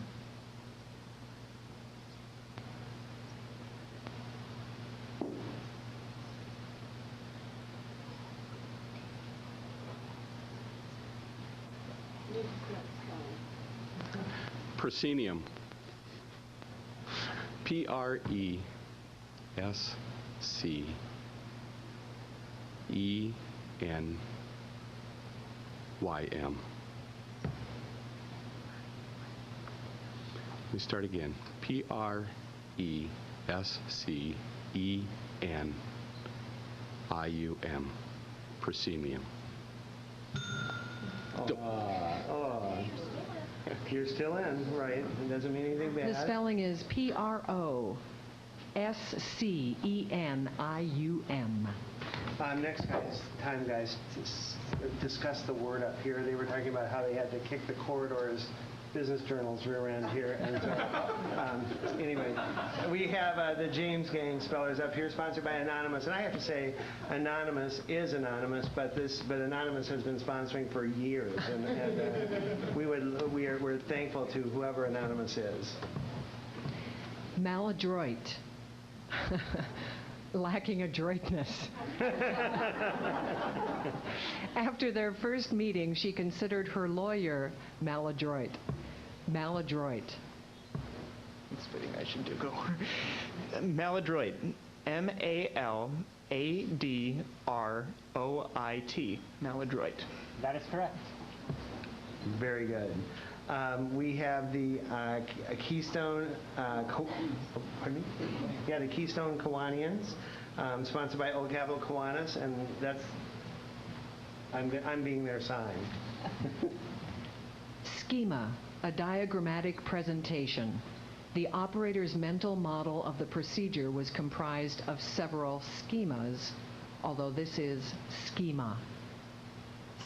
[SPEAKER 11] Proscenium. P-R-E-S-C-E-N-Y-M. Let me start again. P-R-E-S-C-E-N-I-U-M. Proscenium.
[SPEAKER 2] You're still in, right? It doesn't mean anything bad.
[SPEAKER 8] The spelling is P-R-O-S-C-E-N-I-U-M.
[SPEAKER 2] Next time, guys, discuss the word up here. They were talking about how they had to kick the corridors. Business journals were around here. And so, anyway, we have the James Gang spellers up here, sponsored by Anonymous. And I have to say, Anonymous is anonymous, but Anonymous has been sponsoring for years. And we're thankful to whoever Anonymous is.
[SPEAKER 8] Maladroit. Lacking adroitness. After their first meeting, she considered her lawyer maladroit. Maladroit.
[SPEAKER 4] It's fitting I should do go. Maladroit. M-A-L-A-D-R-O-I-T. Maladroit. That is correct.
[SPEAKER 2] Very good. We have the Keystone, pardon me? Yeah, the Keystone Hawaiians, sponsored by Old Capital Kiwanis, and I'm being their sign.
[SPEAKER 8] Schema, a diagrammatic presentation. The operator's mental model of the procedure was comprised of several schemas, although this is schema.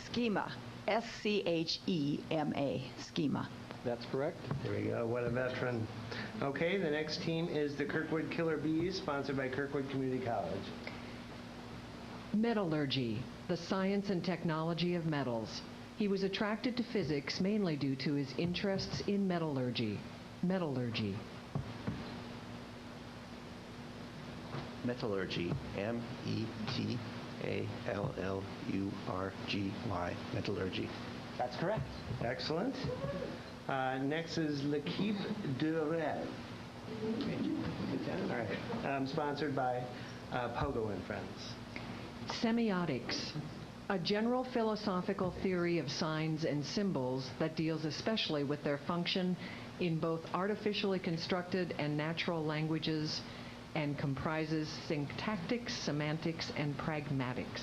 [SPEAKER 15] Schema. S-C-H-E-M-A. Schema.
[SPEAKER 7] That's correct.
[SPEAKER 2] There we go. What a veteran. Okay, the next team is the Kirkwood Killer Bees, sponsored by Kirkwood Community College.
[SPEAKER 8] Metallurgy, the science and technology of metals. He was attracted to physics mainly due to his interests in metallurgy. Metallurgy.
[SPEAKER 16] Metallurgy. M-E-T-A-L-L-U-R-G-Y. Metallurgy.
[SPEAKER 4] That's correct.
[SPEAKER 2] Excellent. Next is L'Equipe de Rêve. All right. Sponsored by Pogo and Friends.
[SPEAKER 8] Semiotics, A general philosophical theory of signs and symbols that deals especially with their function in both artificially constructed and natural languages and comprises syntactics, semantics, and pragmatics.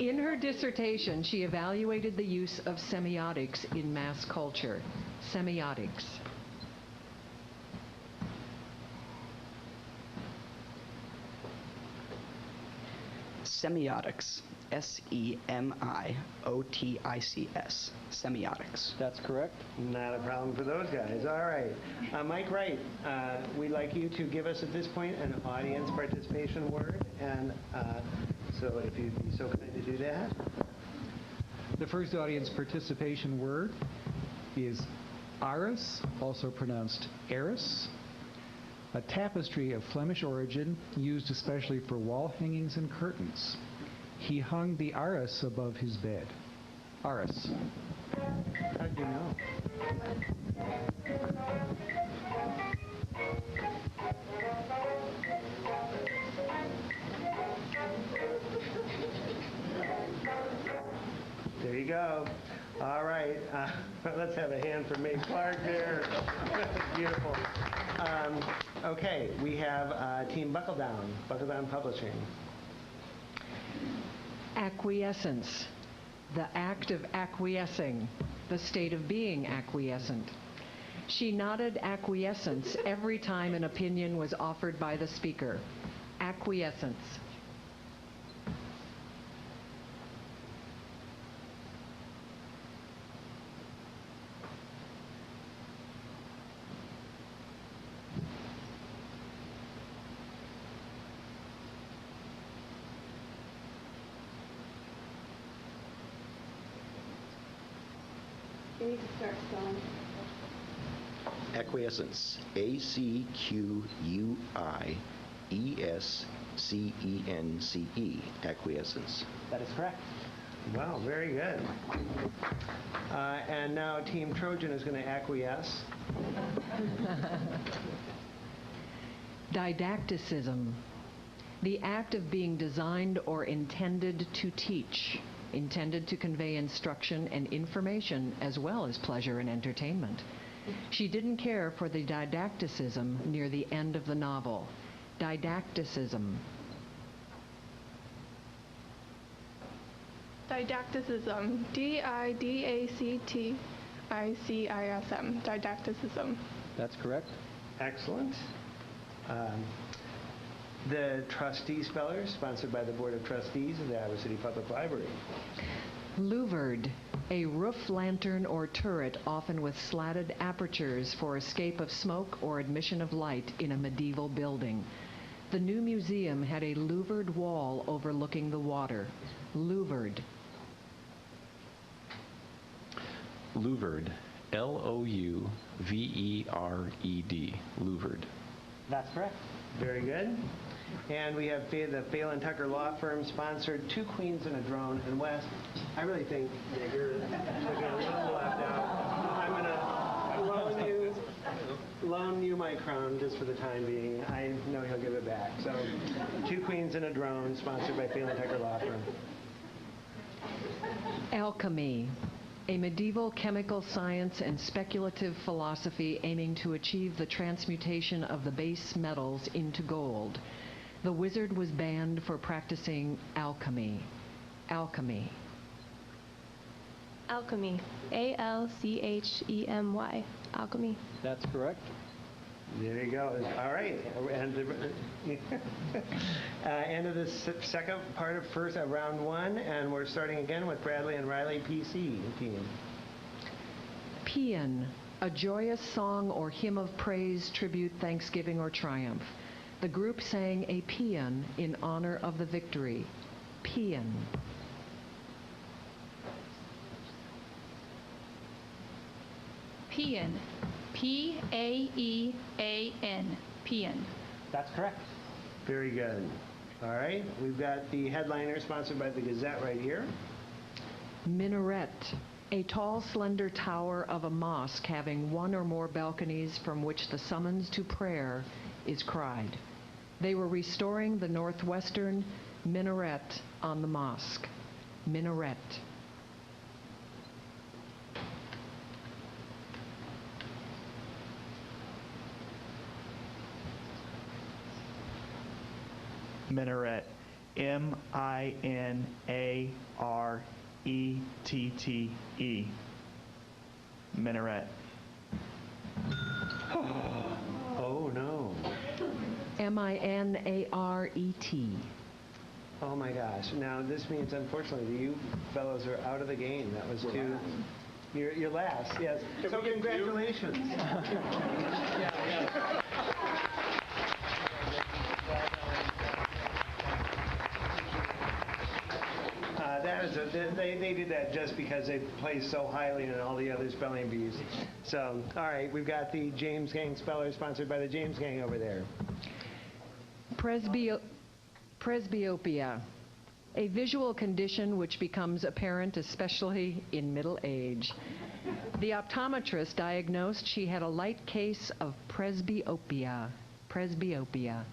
[SPEAKER 8] In her dissertation, she evaluated the use of semiotics in mass culture. Semiotics.
[SPEAKER 4] Semiotics. S-E-M-I-O-T-I-C-S. Semiotics.
[SPEAKER 7] That's correct.
[SPEAKER 2] Not a problem for those guys. All right. Mike Wright, we'd like you to give us at this point an audience participation word. And so if you'd be so kind to do that.
[SPEAKER 16] The first audience participation word is Aris, also pronounced Eris, a tapestry of Flemish origin used especially for wall hangings and curtains. He hung the Aris above his bed. Aris.
[SPEAKER 2] How'd you know? There you go. All right. Let's have a hand for May Clark there. Beautiful. Okay, we have Team Buckle Down Publishing.
[SPEAKER 8] Acquiescence, the act of acquiescing, the state of being acquiescent. She nodded acquiescence every time an opinion was offered by the speaker. Acquiescence.
[SPEAKER 3] You need to start spelling.
[SPEAKER 11] Acquiescence. A-C-Q-U-I-E-S-C-E-N-C-E. Acquiescence.
[SPEAKER 2] That is correct. Wow, very good. And now Team Trojan is going to acquiesce.
[SPEAKER 8] Didacticism, the act of being designed or intended to teach, intended to convey instruction and information as well as pleasure and entertainment. She didn't care for the didacticism near the end of the novel. Didacticism.
[SPEAKER 17] Didacticism. D-I-D-A-C-T-I-C-I-S-M. Didacticism.
[SPEAKER 7] That's correct.
[SPEAKER 2] Excellent. The Trustee Spellers, sponsored by the Board of Trustees of the Iowa City Public Library.
[SPEAKER 8] Louvered, a roof lantern or turret often with slatted apertures for escape of smoke or admission of light in a medieval building. The new museum had a louvered wall overlooking the water. Louvered.
[SPEAKER 11] Louvered. L-O-U-V-E-R-E-D. Louvered.
[SPEAKER 2] That's correct. Very good. And we have the Phelan Tucker Law Firm sponsored Two Queens and a Drone. And Wes, I really think that you're looking a little left out. I'm going to loan you my crown just for the time being. I know he'll give it back. So, Two Queens and a Drone, sponsored by Phelan Tucker Law Firm.
[SPEAKER 8] Alchemy, a medieval chemical science and speculative philosophy aiming to achieve the transmutation of the base metals into gold. The wizard was banned for practicing alchemy. Alchemy.
[SPEAKER 17] Alchemy. A-L-C-H-E-M-Y. Alchemy.
[SPEAKER 7] That's correct.
[SPEAKER 2] There you go. All right. And end of the second part of round one, and we're starting again with Bradley and Riley PC team.
[SPEAKER 8] Paean, a joyous song or hymn of praise, tribute, thanksgiving, or triumph. The group sang a paean in honor of the victory. Paean.
[SPEAKER 10] Paean. P-A-E-A-N. Paean.
[SPEAKER 2] That's correct. Very good. All right. We've got the headliner sponsored by the Gazette right here.
[SPEAKER 8] Minaret, a tall, slender tower of a mosque having one or more balconies from which the summons to prayer is cried. They were restoring the northwestern minaret on the mosque. minaret.
[SPEAKER 4] Minaret. M-I-N-A-R-E-T-T-E. Minaret.
[SPEAKER 2] Oh, no.
[SPEAKER 8] M-I-N-A-R-E-T.
[SPEAKER 2] Oh, my gosh. Now, this means, unfortunately, you fellows are out of the game. That was too... You're last, yes. So congratulations. They did that just because they placed so highly in all the other spelling bees. So, all right, we've got the James Gang Speller sponsored by the James Gang over there.
[SPEAKER 8] Presbyopia, a visual condition which becomes apparent especially in middle age. The optometrist diagnosed she had a light case of presbyopia. Presbyopia.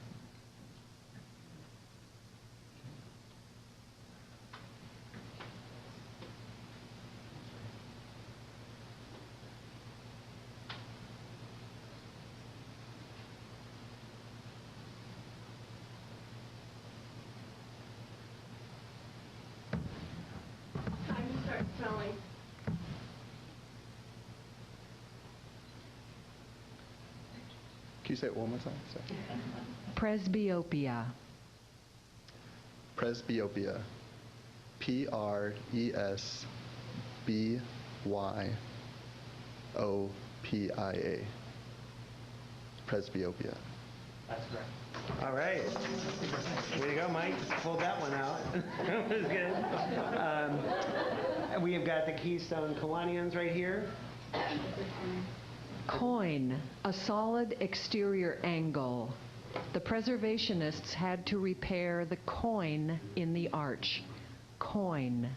[SPEAKER 18] Can you say it one more time? Sorry.
[SPEAKER 8] Presbyopia.
[SPEAKER 18] Presbyopia. P-R-E-S-B-Y-O-P-I-A. Presbyopia.
[SPEAKER 2] That's correct. All right. Way to go, Mike. Pulled that one out. That was good. We have got the Keystone Hawaiians right here.
[SPEAKER 8] Coin, a solid exterior angle. The preservationists had to repair the coin in the arch. Coin.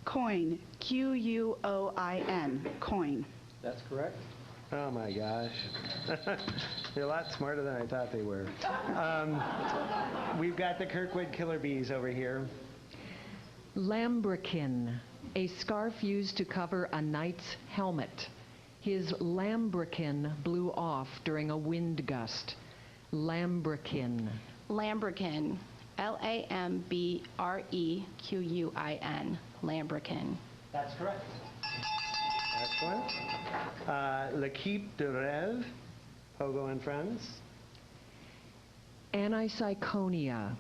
[SPEAKER 19] Coin, Q-U-O-I-N, coin.
[SPEAKER 2] That's correct. Oh my gosh. They're a lot smarter than I thought they were. We've got the Kirkwood killer bees over here.
[SPEAKER 8] Lambrequin, a scarf used to cover a knight's helmet. His lambrequin blew off during a wind gust. Lambrequin.
[SPEAKER 10] Lambrequin. L-A-M-B-R-E-Q-U-I-N. Lambrequin.
[SPEAKER 2] That's correct. Excellent. L'Equipe de Rêve, Pogo and Friends.
[SPEAKER 8] Anisyconia,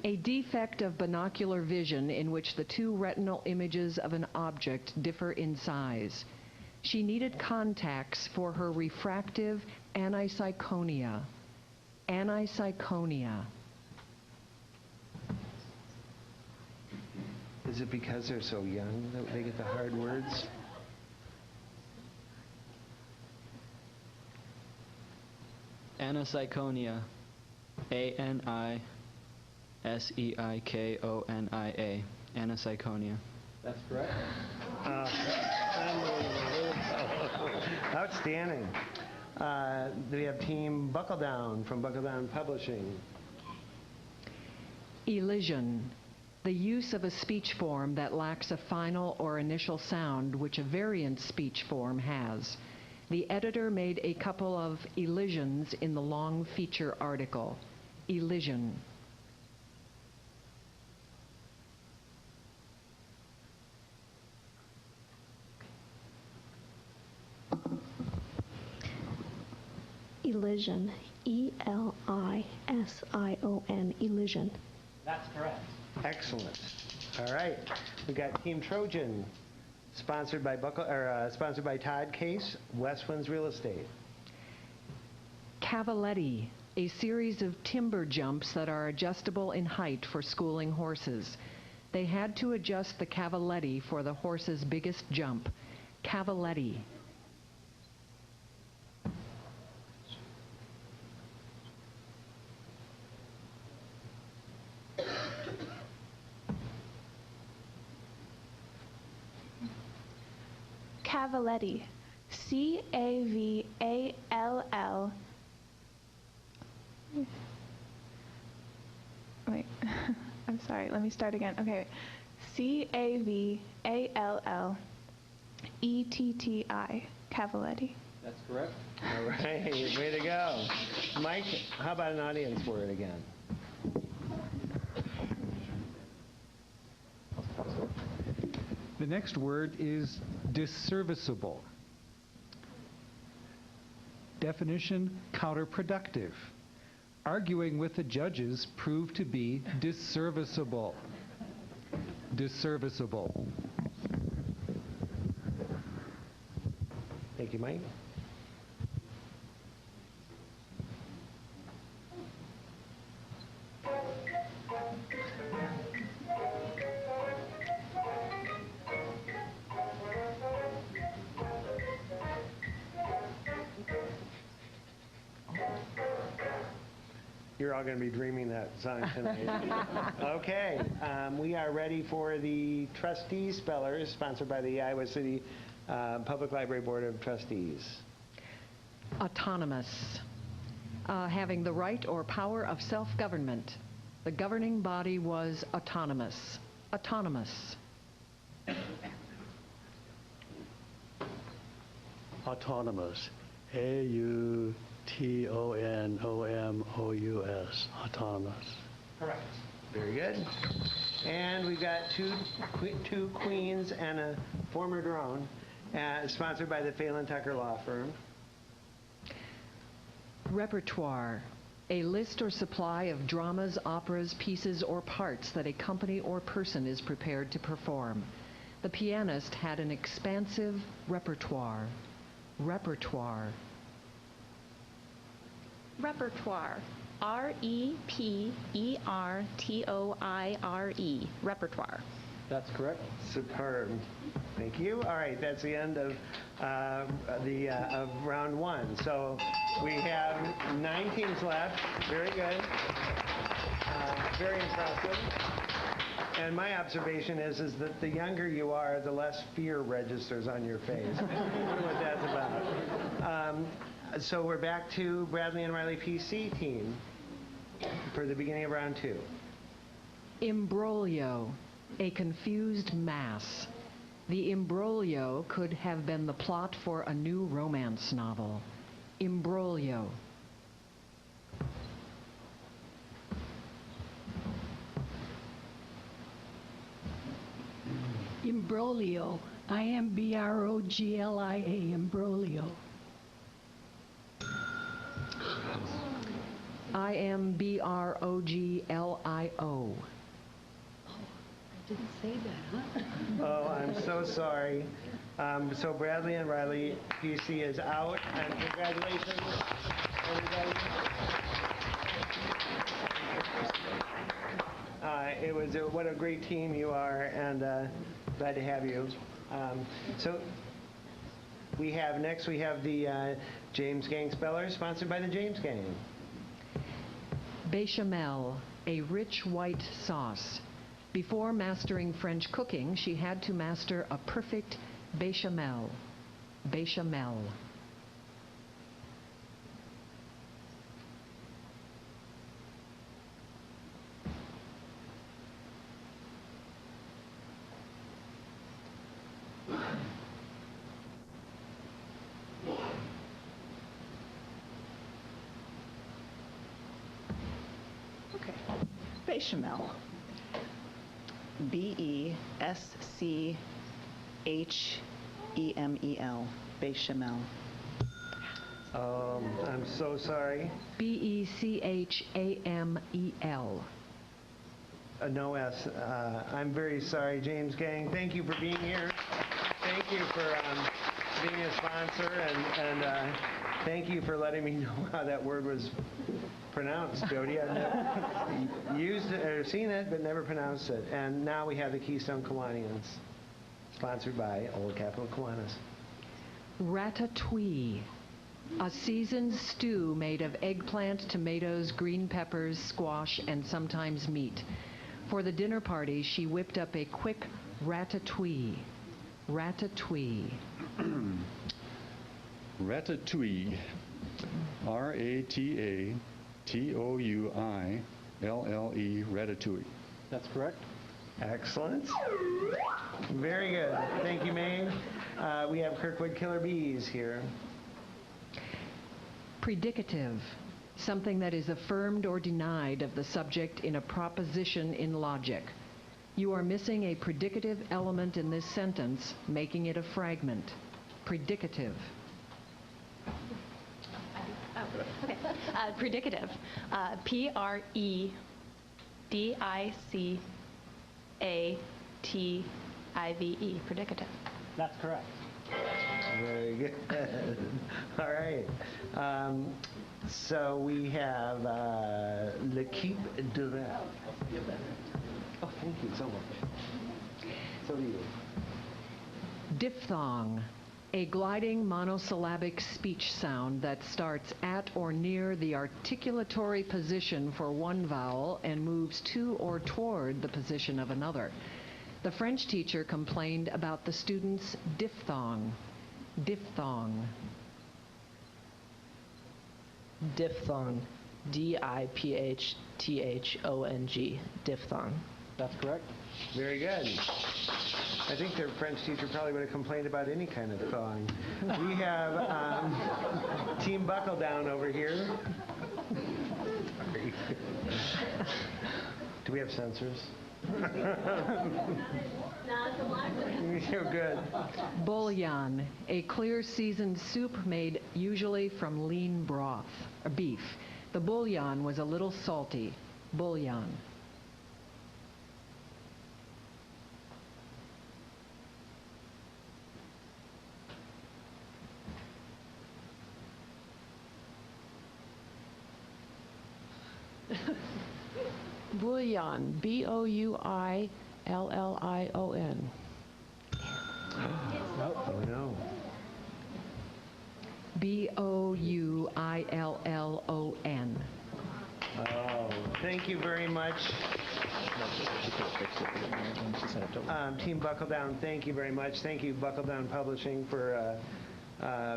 [SPEAKER 8] a defect of binocular vision in which the two retinal images of an object differ in size. She needed contacts for her refractive anisyconia. Anisyconia.
[SPEAKER 2] Is it because they're so young that they get the hard words?
[SPEAKER 12] Anisyconia. A-N-I-S-E-I-K-O-N-I-A. Anisyconia.
[SPEAKER 2] That's correct. Outstanding. We have Team Buckle Down from Buckle Down Publishing.
[SPEAKER 8] Elision, the use of a speech form that lacks a final or initial sound which a variant speech form has. The editor made a couple of elisions in the long feature article. Elision.
[SPEAKER 20] Elision. E-L-I-S-I-O-N. Elision.
[SPEAKER 2] That's correct. Excellent. All right. We got Team Trojan, sponsored by Todd Case, Westwinds Real Estate.
[SPEAKER 8] Cavaletti, a series of timber jumps that are adjustable in height for schooling horses. They had to adjust the cavaletti for the horse's biggest jump. Cavaletti.
[SPEAKER 17] Cavaletti. C-A-V-A-L-L. Wait. I'm sorry, let me start again. Okay, Cavalleti, Cavaletti.
[SPEAKER 7] That's correct.
[SPEAKER 2] All right, way to go. Mike, how about an audience word again?
[SPEAKER 16] The next word is disserviceable. Definition, counterproductive. Arguing with the judges proved to be disserviceable. Disserviceable.
[SPEAKER 2] Thank you, Mike. You're all going to be dreaming that song tonight. Okay, we are ready for the trustee spellers, sponsored by the Iowa City Public Library Board of Trustees.
[SPEAKER 8] Autonomous. Having the right or power of self-government. The governing body was autonomous. Autonomous.
[SPEAKER 21] Autonomous. A-U-T-O-N-O-M-O-U-S. Autonomous.
[SPEAKER 2] Correct. Very good. And we've got two queens and a former drone, sponsored by the Phelan Tucker Law Firm.
[SPEAKER 8] Repertoire. A list or supply of dramas, operas, pieces, or parts that a company or person is prepared to perform. The pianist had an expansive repertoire. Repertoire.
[SPEAKER 10] Repertoire. R-E-P-E-R-T-O-I-R-E. Repertoire.
[SPEAKER 7] That's correct.
[SPEAKER 2] Superb. Thank you. All right, that's the end of round one. So we have 9 teams left. Very good. Very impressive. And my observation is that the younger you are, the less fear registers on your face. I wonder what that's about. So we're back to Bradley and Riley PC team for the beginning of round 2.
[SPEAKER 8] Imbroglio. A confused mass. The imbroglio could have been the plot for a new romance novel. Imbroglio.
[SPEAKER 9] Imbroglio. I-M-B-R-O-G-L-I-A. Imbroglio.
[SPEAKER 8] I-M-B-R-O-G-L-I-O.
[SPEAKER 9] Didn't say that, huh?
[SPEAKER 2] Oh, I'm so sorry. So Bradley and Riley, PC is out, and congratulations, everybody. What a great team you are, and glad to have you. So we have the James Gang Spellers, sponsored by the James Gang.
[SPEAKER 8] Bechamel, a rich white sauce. Before mastering French cooking, she had to master a perfect bechamel. Bechamel.
[SPEAKER 22] Okay. Bechamel. B-E-S-C-H-E-M-E-L. Bechamel.
[SPEAKER 2] I'm so sorry.
[SPEAKER 8] B-E-C-H-A-M-E-L.
[SPEAKER 2] No S. I'm very sorry, James Gang. Thank you for being here. Thank you for being a sponsor, and thank you for letting me know how that word was pronounced, Jody. I've never used it or seen it, but never pronounced it. And now we have the Keystone Hawaiians, sponsored by Old Capital Kiwanis.
[SPEAKER 8] Ratatouille. A seasoned stew made of eggplant, tomatoes, green peppers, squash, and sometimes meat. For the dinner party, she whipped up a quick ratatouille. Ratatouille.
[SPEAKER 21] Ratatouille. R-A-T-A-T-O-U-I-L-L-E. Ratatouille.
[SPEAKER 7] That's correct.
[SPEAKER 2] Excellent. Very good. Thank you, Maine. We have Kirkwood Killer Bees here.
[SPEAKER 8] Predicative, something that is affirmed or denied of the subject in a proposition in logic. You are missing a predicative element in this sentence, making it a fragment. Predicative.
[SPEAKER 10] Okay. Predicative. P-R-E-D-I-C-A-T-I-V-E. Predicative.
[SPEAKER 7] That's correct.
[SPEAKER 2] Very good. All right. So we have L'équipe de rap. Oh, thank you so much. So do you.
[SPEAKER 8] Diphthong, a gliding monosyllabic speech sound that starts at or near the articulatory position for one vowel and moves to or toward the position of another. The French teacher complained about the student's diphthong. Diphthong.
[SPEAKER 1] Diphthong. D-I-P-H-T-H-O-N-G. Diphthong.
[SPEAKER 7] That's correct.
[SPEAKER 2] Very good. I think their French teacher probably would have complained about any kind of thong. We have Team Buckle Down over here. Sorry. Do we have censors? You're good.
[SPEAKER 8] Bouillon, a clear seasoned soup made usually from lean broth, or beef. The bouillon was a little salty. Bouillon.
[SPEAKER 1] Bouillon. B-O-U-I-L-L-I-O-N.
[SPEAKER 2] Oh, no.
[SPEAKER 8] B-O-U-I-L-L-O-N.
[SPEAKER 2] Oh, thank you very much. Team Buckle Down, thank you very much. Thank you, Buckle Down Publishing, for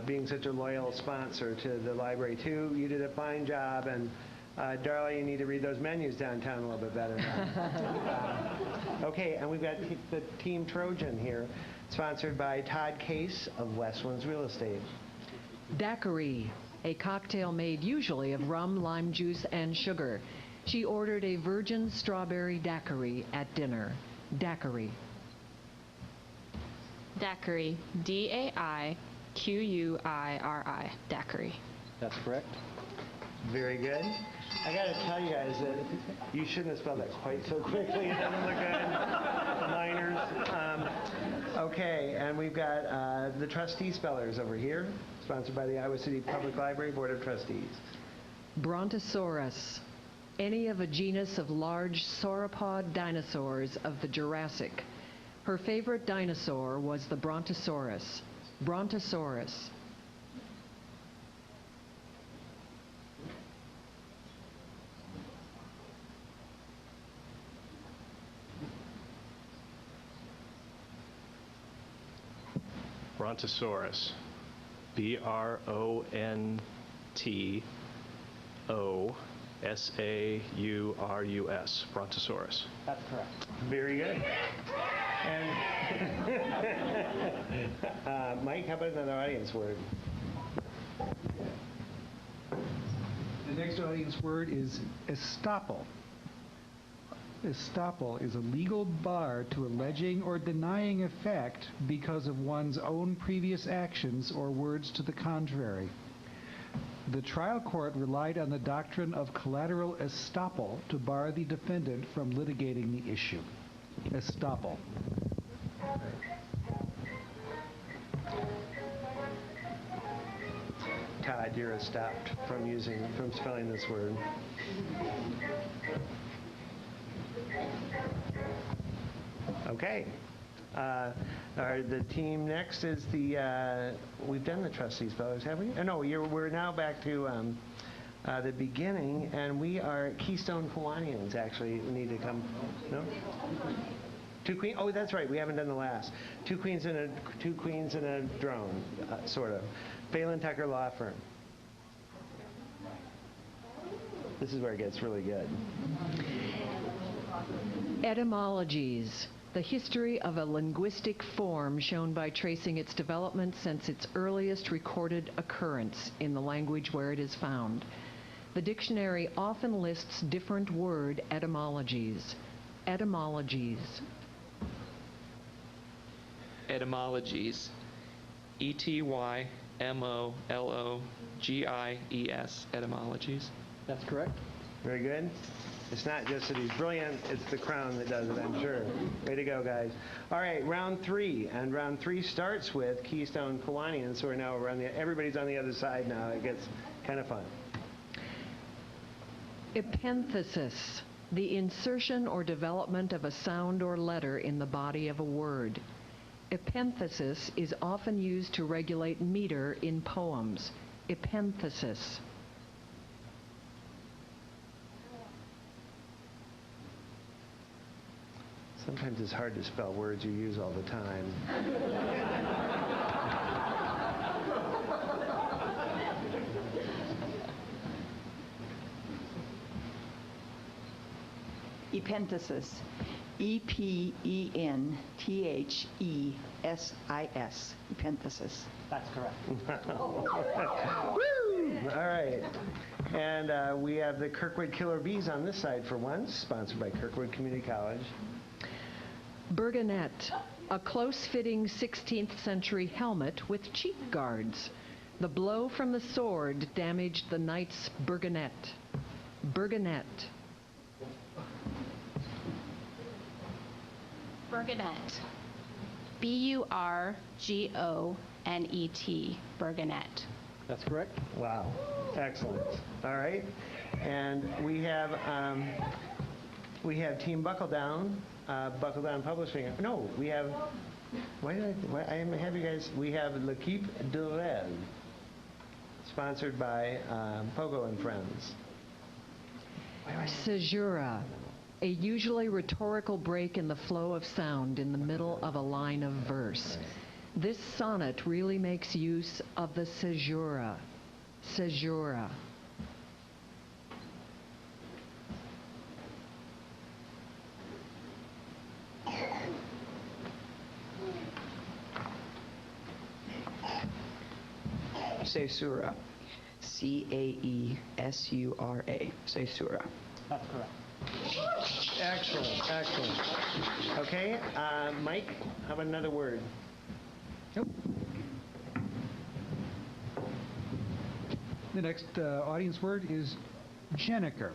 [SPEAKER 2] being such a loyal sponsor to the library, too. You did a fine job, and Darla, you need to read those menus downtown a little bit better. Okay, and we've got the Team Trojan here, sponsored by Todd Case of Westlands Real Estate.
[SPEAKER 8] Daiquiri, a cocktail made usually of rum, lime juice, and sugar. She ordered a virgin strawberry daiquiri at dinner. Daiquiri.
[SPEAKER 10] Daiquiri. D-A-I-Q-U-I-R-I. Daiquiri.
[SPEAKER 7] That's correct.
[SPEAKER 2] Very good. I got to tell you guys that you shouldn't have spelled that quite so quickly. It doesn't look good. Minors. Okay, and we've got the trustee spellers over here, sponsored by the Iowa City Public Library Board of Trustees.
[SPEAKER 8] Brontosaurus, any of a genus of large sauropod dinosaurs of the Jurassic. Her favorite dinosaur was the Brontosaurus. Brontosaurus.
[SPEAKER 13] Brontosaurus. B-R-O-N-T-O-S-A-U-R-U-S. Brontosaurus.
[SPEAKER 7] That's correct.
[SPEAKER 2] Very good. And Mike, how about another audience word?
[SPEAKER 16] The next audience word is estoppel. Estoppel is a legal bar to alleging or denying effect because of one's own previous actions or words to the contrary. The trial court relied on the doctrine of collateral estoppel to bar the defendant from litigating the issue. Estoppel.
[SPEAKER 2] Todd, you're stopped from spelling this word. Okay. The team next is we've done the trustee spellers, have we? No, we're now back to the beginning, and we are Keystone Hawaiians, actually. We need to come, no? Two queens, oh, that's right, we haven't done the last. Two queens and a drone, sort of. Phelan Tucker Law Firm. This is where it gets really good.
[SPEAKER 8] Etymologies. The history of a linguistic form shown by tracing its development since its earliest recorded occurrence in the language where it is found. The dictionary often lists different word etymologies. Etymologies.
[SPEAKER 12] Etymologies. ETYMOLOGIES. Etymologies.
[SPEAKER 7] That's correct.
[SPEAKER 2] Very good. It's not just that he's brilliant, it's the crown that does it, I'm sure. Way to go, guys. All right, round 3. And round 3 starts with Keystone Hawaiians. So we're now around everybody's on the other side now. It gets kind of fun.
[SPEAKER 8] Epenthesis. The insertion or development of a sound or letter in the body of a word. Epenthesis is often used to regulate meter in poems. Epenthesis.
[SPEAKER 2] Sometimes it's hard to spell words you use all the time.
[SPEAKER 22] Epenthesis. EPENTHESIS. Epenthesis.
[SPEAKER 2] That's correct. Woo! All right. And we have the Kirkwood Killer Bees on this side for once, sponsored by Kirkwood Community College.
[SPEAKER 8] Burgonet. A close-fitting 16th century helmet with cheek guards. The blow from the sword damaged the knight's burgonet. Burgonet.
[SPEAKER 10] Burgonet. B-U-R-G-O-N-E-T. Burgonet.
[SPEAKER 7] That's correct.
[SPEAKER 2] Wow. Excellent. All right. And we have Team Buckle Down Publishing. No, we have, I have you guys, we have L'Equipe de Rêve, sponsored by Pogo and Friends.
[SPEAKER 8] Caesura. A usually rhetorical break in the flow of sound in the middle of a line of verse. This sonnet really makes use of the caesura. Caesura.
[SPEAKER 22] Caesura. C-A-E-S-U-R-A. Caesura.
[SPEAKER 2] That's correct. Excellent, excellent. Okay, Mike, how about another word?
[SPEAKER 16] Nope. The next audience word is geniker.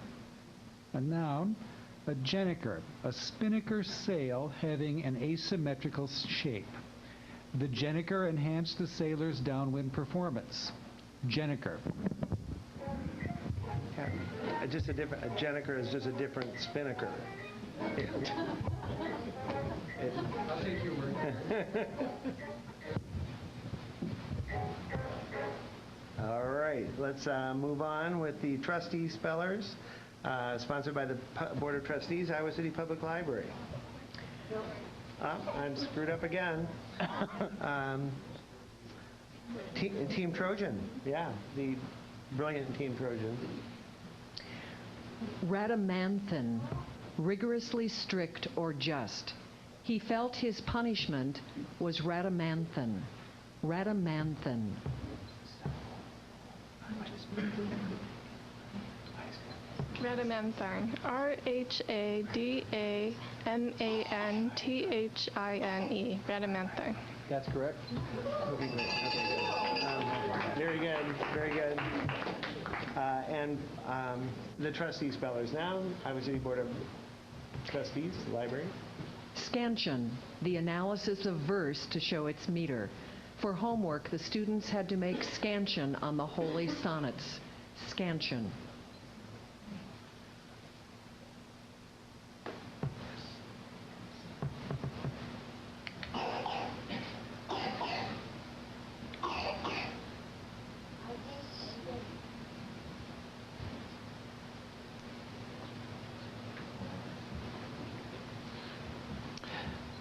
[SPEAKER 16] A noun, a geniker, a spinnaker sail having an asymmetrical shape. The geniker enhanced the sailor's downwind performance. Geniker.
[SPEAKER 2] A geniker is just a different spinnaker.
[SPEAKER 16] I'll take your word.
[SPEAKER 2] All right, let's move on with the trustee spellers, sponsored by the Board of Trustees, Iowa City Public Library. I'm screwed up again. Team Trojan, yeah, the brilliant Team Trojan.
[SPEAKER 8] Rhadamanthan, rigorously strict or just. He felt his punishment was Rhadamanthan. Rhadamanthan.
[SPEAKER 17] Rhadamanthan. R-H-A-D-A-M-A-N-T-H-I-N-E. Rhadamanthan.
[SPEAKER 7] That's correct.
[SPEAKER 2] Okay, great. Very good, very good. And the trustee spellers now, Iowa City Board of Trustees, Library.
[SPEAKER 8] Scansion, the analysis of verse to show its meter. For homework, the students had to make scansion on the holy sonnets. Scansion.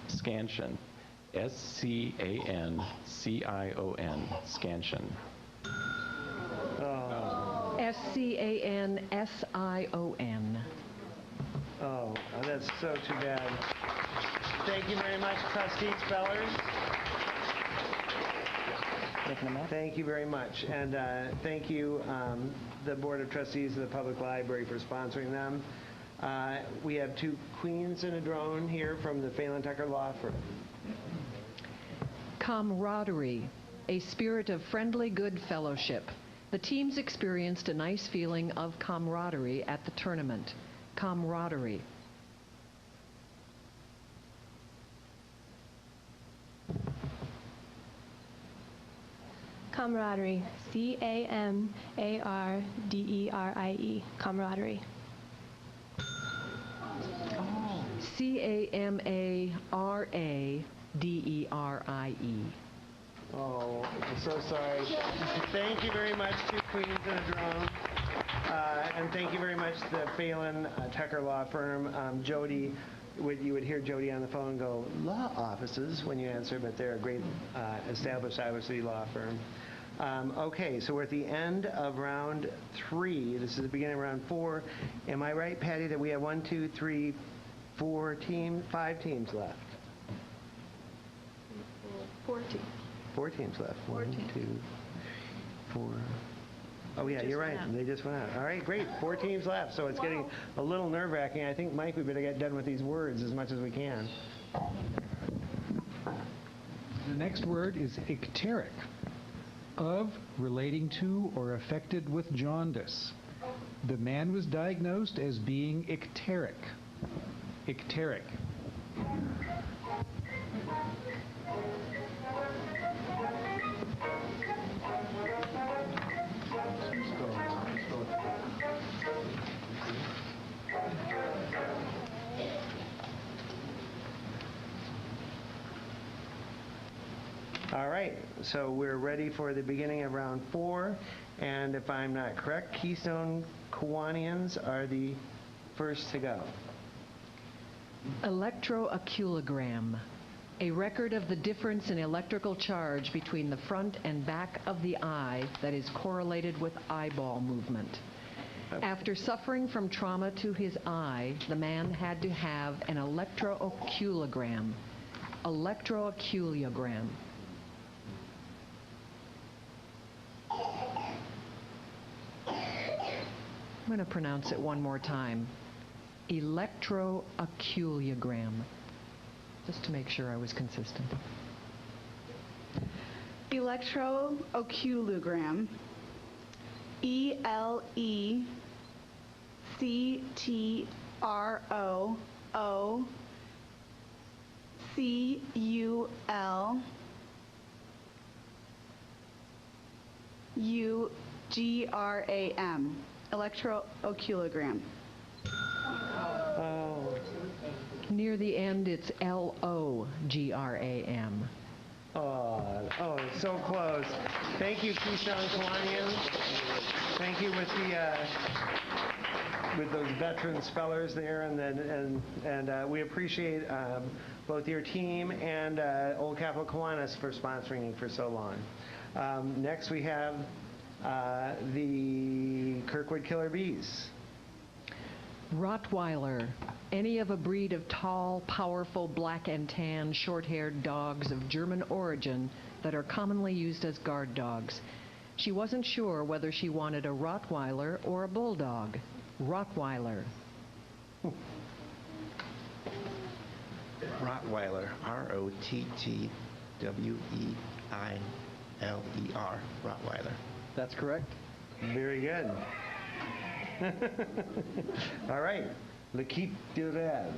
[SPEAKER 11] Scansion. S-C-A-N-C-I-O-N. Scansion.
[SPEAKER 8] S-C-A-N-S-I-O-N.
[SPEAKER 2] Oh, that's so too bad. Thank you very much, trustee spellers. Thank you very much. And thank you, the Board of Trustees of the Public Library, for sponsoring them. We have two queens in a drone here from the Phelan Tucker Law Firm.
[SPEAKER 8] Camaraderie, a spirit of friendly good fellowship. The teams experienced a nice feeling of camaraderie at the tournament. Camaraderie.
[SPEAKER 17] Camaraderie. C-A-M-A-R-D-E-R-I-E. Camaraderie.
[SPEAKER 8] C-A-M-A-R-A-D-E-R-I-E.
[SPEAKER 2] Oh, I'm so sorry. Thank you very much to Queens in a Drone. And thank you very much to the Phelan Tucker Law Firm. Jody, you would hear Jody on the phone go, law offices, when you answer, but they're a great established Iowa City law firm. Okay, so we're at the end of round 3. This is the beginning of round 4. Am I right, Patty, that we have 1, 2, 3, 4 teams, 5 teams left?
[SPEAKER 17] 4 teams.
[SPEAKER 2] 4 teams left. 1, 2, 4. Oh yeah, you're right. They just went out. All right, great. 4 teams left, so it's getting a little nerve-wracking. I think, Mike, we better get done with these words as much as we can.
[SPEAKER 16] The next word is icteric, of, relating to, or affected with jaundice. The man was diagnosed as being icteric. Icteric.
[SPEAKER 2] All right, so we're ready for the beginning of round 4, and if I'm not correct, Keystone Hawaiians are the first to go.
[SPEAKER 8] Electroaculogram, a record of the difference in electrical charge between the front and back of the eye that is correlated with eyeball movement. After suffering from trauma to his eye, the man had to have an electroaculogram. Electroaculogram. I'm going to pronounce it one more time. Electroaculogram. Just to make sure I was consistent.
[SPEAKER 19] Electroaculogram. E-L-E-C-T-R-O-O-C-U-L-U-G-R-A-M. Electroaculogram.
[SPEAKER 2] Oh.
[SPEAKER 8] Near the end, it's L-O-G-R-A-M.
[SPEAKER 2] Oh, so close. Thank you, Keystone Hawaiians. Thank you with those veteran spellers there, and we appreciate both your team and Old Capital Kiwanis for sponsoring for so long. Next, we have the Kirkwood Killer Bees.
[SPEAKER 8] Rottweiler, any of a breed of tall, powerful, black and tan, short-haired dogs of German origin that are commonly used as guard dogs. She wasn't sure whether she wanted a Rottweiler or a bulldog. Rottweiler.
[SPEAKER 5] Rottweiler, R-O-T-T-W-E-I-L-E-R, Rottweiler.
[SPEAKER 7] That's correct.
[SPEAKER 2] Very good. All right, L'Equipe de Rêve.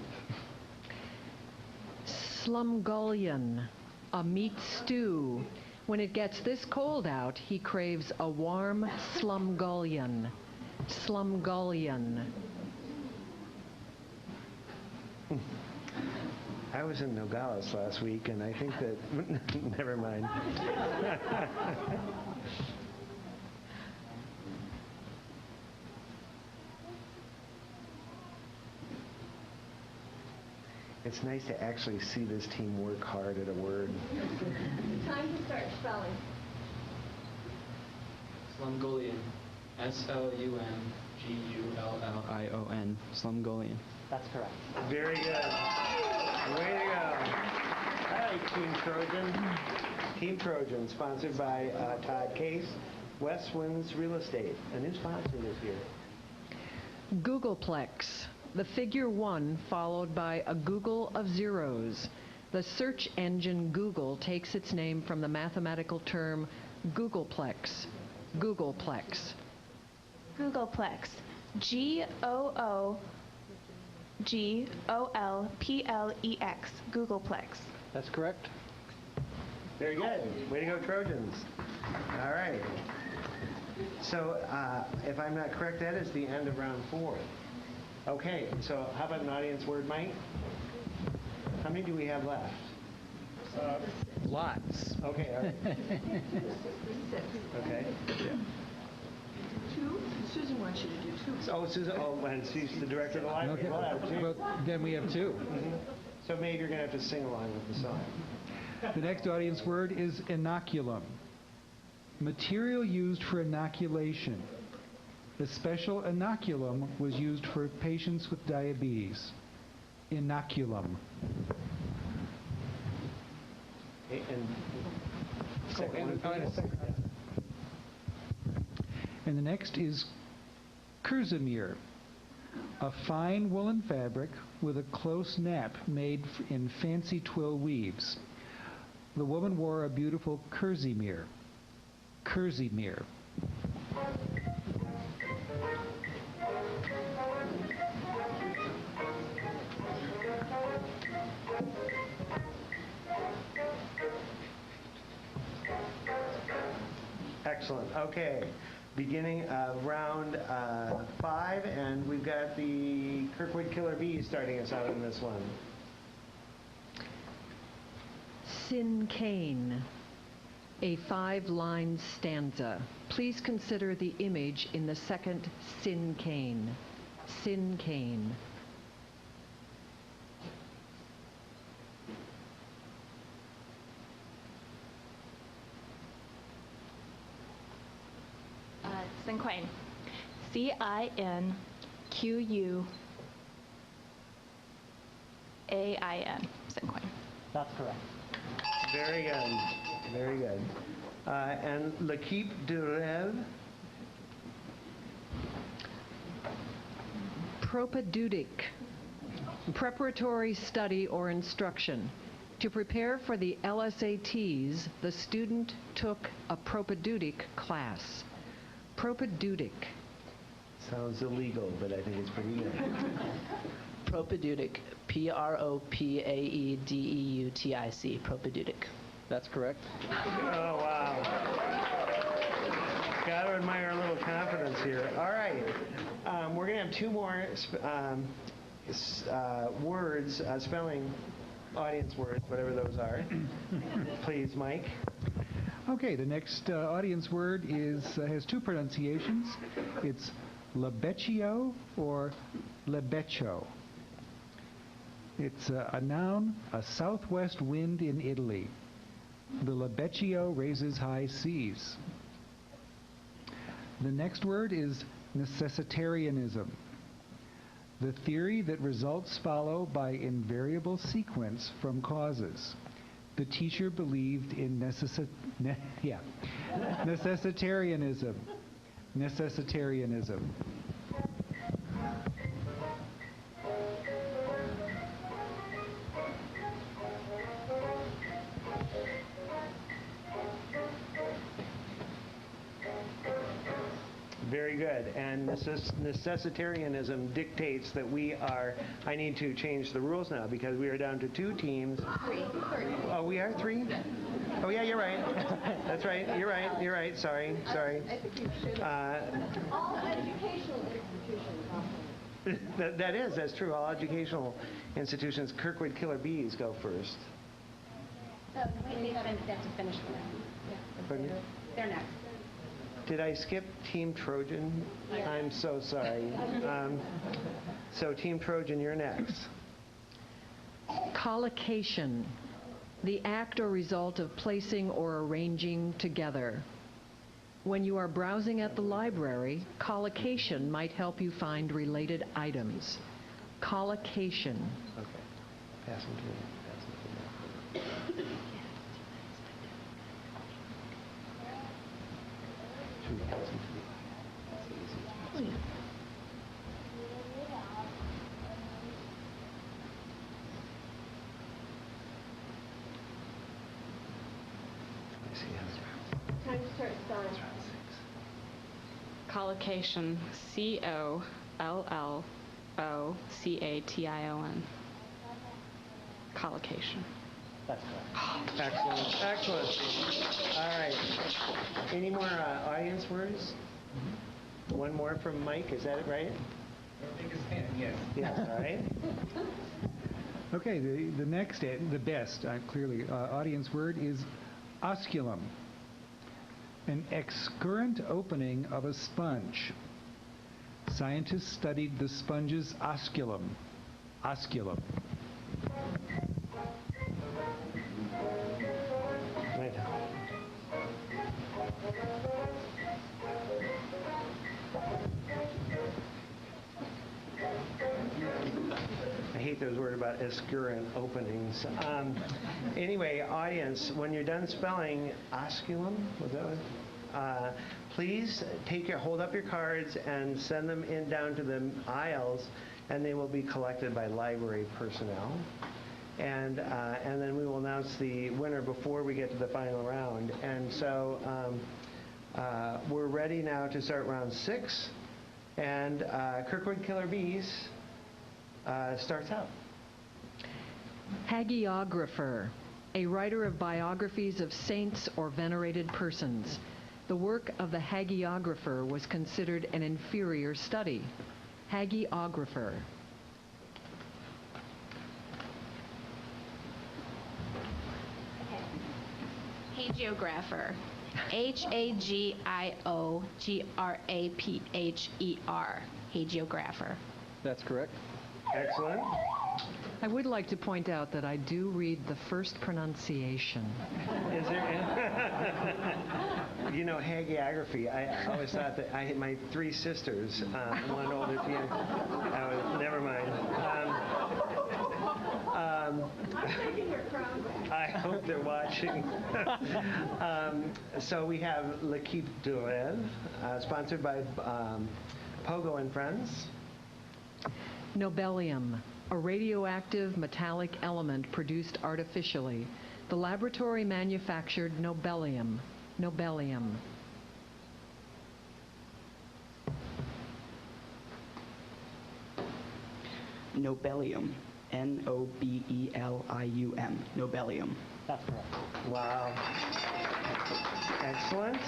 [SPEAKER 8] Slumgullion, a meat stew. When it gets this cold out, he craves a warm slumgullion. Slumgullion.
[SPEAKER 2] I was in Nogales last week, and I think that, never mind. It's nice to actually see this team work hard at a word.
[SPEAKER 3] Time to start spelling.
[SPEAKER 12] Slumgullion. S-L-U-M-G-U-L-L-I-O-N. Slumgullion.
[SPEAKER 2] That's correct. Very good. Way to go. All right, Team Trojan. Team Trojan, sponsored by Todd Case, West Winds Real Estate. A new sponsor this year.
[SPEAKER 8] Googolplex, the figure 1 followed by a Google of zeros. The search engine Google takes its name from the mathematical term Googolplex. Googolplex.
[SPEAKER 17] Googolplex. Googolplex. Googolplex.
[SPEAKER 7] That's correct.
[SPEAKER 2] Very good. Way to go, Trojans. All right. So if I'm not correct, that is the end of round 4. Okay, so how about an audience word, Mike? How many do we have left?
[SPEAKER 16] Lots.
[SPEAKER 2] Okay, all right. Okay.
[SPEAKER 9] Two? Susan wants you to do two.
[SPEAKER 2] Oh, Susan, and she's the director of the library.
[SPEAKER 16] Okay,
[SPEAKER 2] We'll have two.
[SPEAKER 16] well, then we have 2.
[SPEAKER 2] So maybe you're going to have to sing along with the song.
[SPEAKER 16] The next audience word is inoculum. Material used for inoculation. The special inoculum was used for patients with diabetes. Inoculum.
[SPEAKER 2] And second one, please.
[SPEAKER 16] And the next is kerseymere, a fine woolen fabric with a close nap made in fancy twill weaves. The woman wore a beautiful kerseymere. Kerseymere.
[SPEAKER 2] Excellent. Okay. Beginning of round 5, and we've got the Kirkwood Killer Bees starting us out in this one.
[SPEAKER 8] Sincane, a 5-line stanza. Please consider the image in the second sincane. Sincane.
[SPEAKER 17] Cinquain. Cinquain. Cinquain.
[SPEAKER 2] That's correct. Very good. Very good. And l'équipe de rêve.
[SPEAKER 8] Propedeutic, preparatory study or instruction. To prepare for the LSATs, the student took a propedeutic class. Propedeutic.
[SPEAKER 2] Sounds illegal, but I think it's pretty good.
[SPEAKER 1] Propedeutic. Propaedeutic. Propedeutic.
[SPEAKER 7] That's correct.
[SPEAKER 2] Oh, wow. Got to admire a little confidence here. All right. We're going to have 2 more words, spelling audience words, whatever those are. Please, Mike.
[SPEAKER 16] Okay, the next audience word has 2 pronunciations. It's lebeccio or lebeccio. It's a noun, a southwest wind in Italy. The lebeccio raises high seas. The next word is necessitarianism. The theory that results follow by invariable sequence from causes. The teacher believed in necessitarianism. Necessitarianism.
[SPEAKER 2] Very good. And necessitarianism dictates that I need to change the rules now because we are down to 2 teams.
[SPEAKER 10] 3.
[SPEAKER 2] Oh, we are 3? Oh, yeah, you're right. That's right. You're right. Sorry.
[SPEAKER 10] I think you should. All educational institutions.
[SPEAKER 2] That's true. All educational institutions. Kirkwood Killer Bees go first.
[SPEAKER 10] They have to finish with that.
[SPEAKER 2] Pardon me?
[SPEAKER 10] They're next.
[SPEAKER 2] Did I skip Team Trojan?
[SPEAKER 10] Yeah.
[SPEAKER 2] I'm so sorry. So Team Trojan, you're next.
[SPEAKER 8] Collocation, the act or result of placing or arranging together. When you are browsing at the library, collocation might help you find related items. Collocation.
[SPEAKER 2] Okay. Pass them to me. Pass them to me. Should we pass them to me? That's easy.
[SPEAKER 3] Time to start spelling.
[SPEAKER 6] Collocation. C-O-L-L-O-C-A-T-I-O-N. Collocation.
[SPEAKER 2] That's correct. Excellent. Excellent. All right. Any more audience words? One more from Mike. Is that it, right?
[SPEAKER 16] Yes.
[SPEAKER 2] Yes. All right.
[SPEAKER 16] Okay, the next, the best, clearly, audience word is osculum. An excurrent opening of a sponge. Scientists studied the sponge's osculum. Osculum.
[SPEAKER 2] Right. I hate those words about excurrent openings. Anyway, audience, when you're done spelling osculum, was that what? Please hold up your cards and send them in down to the aisles, and they will be collected by library personnel. And then we will announce the winner before we get to the final round. And so we're ready now to start round 6. And Kirkwood Killer Bees starts out.
[SPEAKER 8] Hagiographer, a writer of biographies of saints or venerated persons. The work of the hagiographer was considered an inferior study. Hagiographer.
[SPEAKER 17] Hagiographer. H-A-G-I-O-G-R-A-P-H-E-R. Hagiographer.
[SPEAKER 7] That's correct.
[SPEAKER 2] Excellent.
[SPEAKER 8] I would like to point out that I do read the first pronunciation.
[SPEAKER 2] Is there you know, hagiography, I always thought that I had my 3 sisters, one older, never mind.
[SPEAKER 3] I'm taking your crown back.
[SPEAKER 2] I hope they're watching. So we have L'Equipe de Rêve, sponsored by Pogo and Friends.
[SPEAKER 8] Nobelium, a radioactive metallic element produced artificially. The laboratory manufactured nobelium. Nobelium.
[SPEAKER 22] Nobelium. N-O-B-E-L-I-U-M. Nobelium.
[SPEAKER 2] That's correct. Wow. Excellent.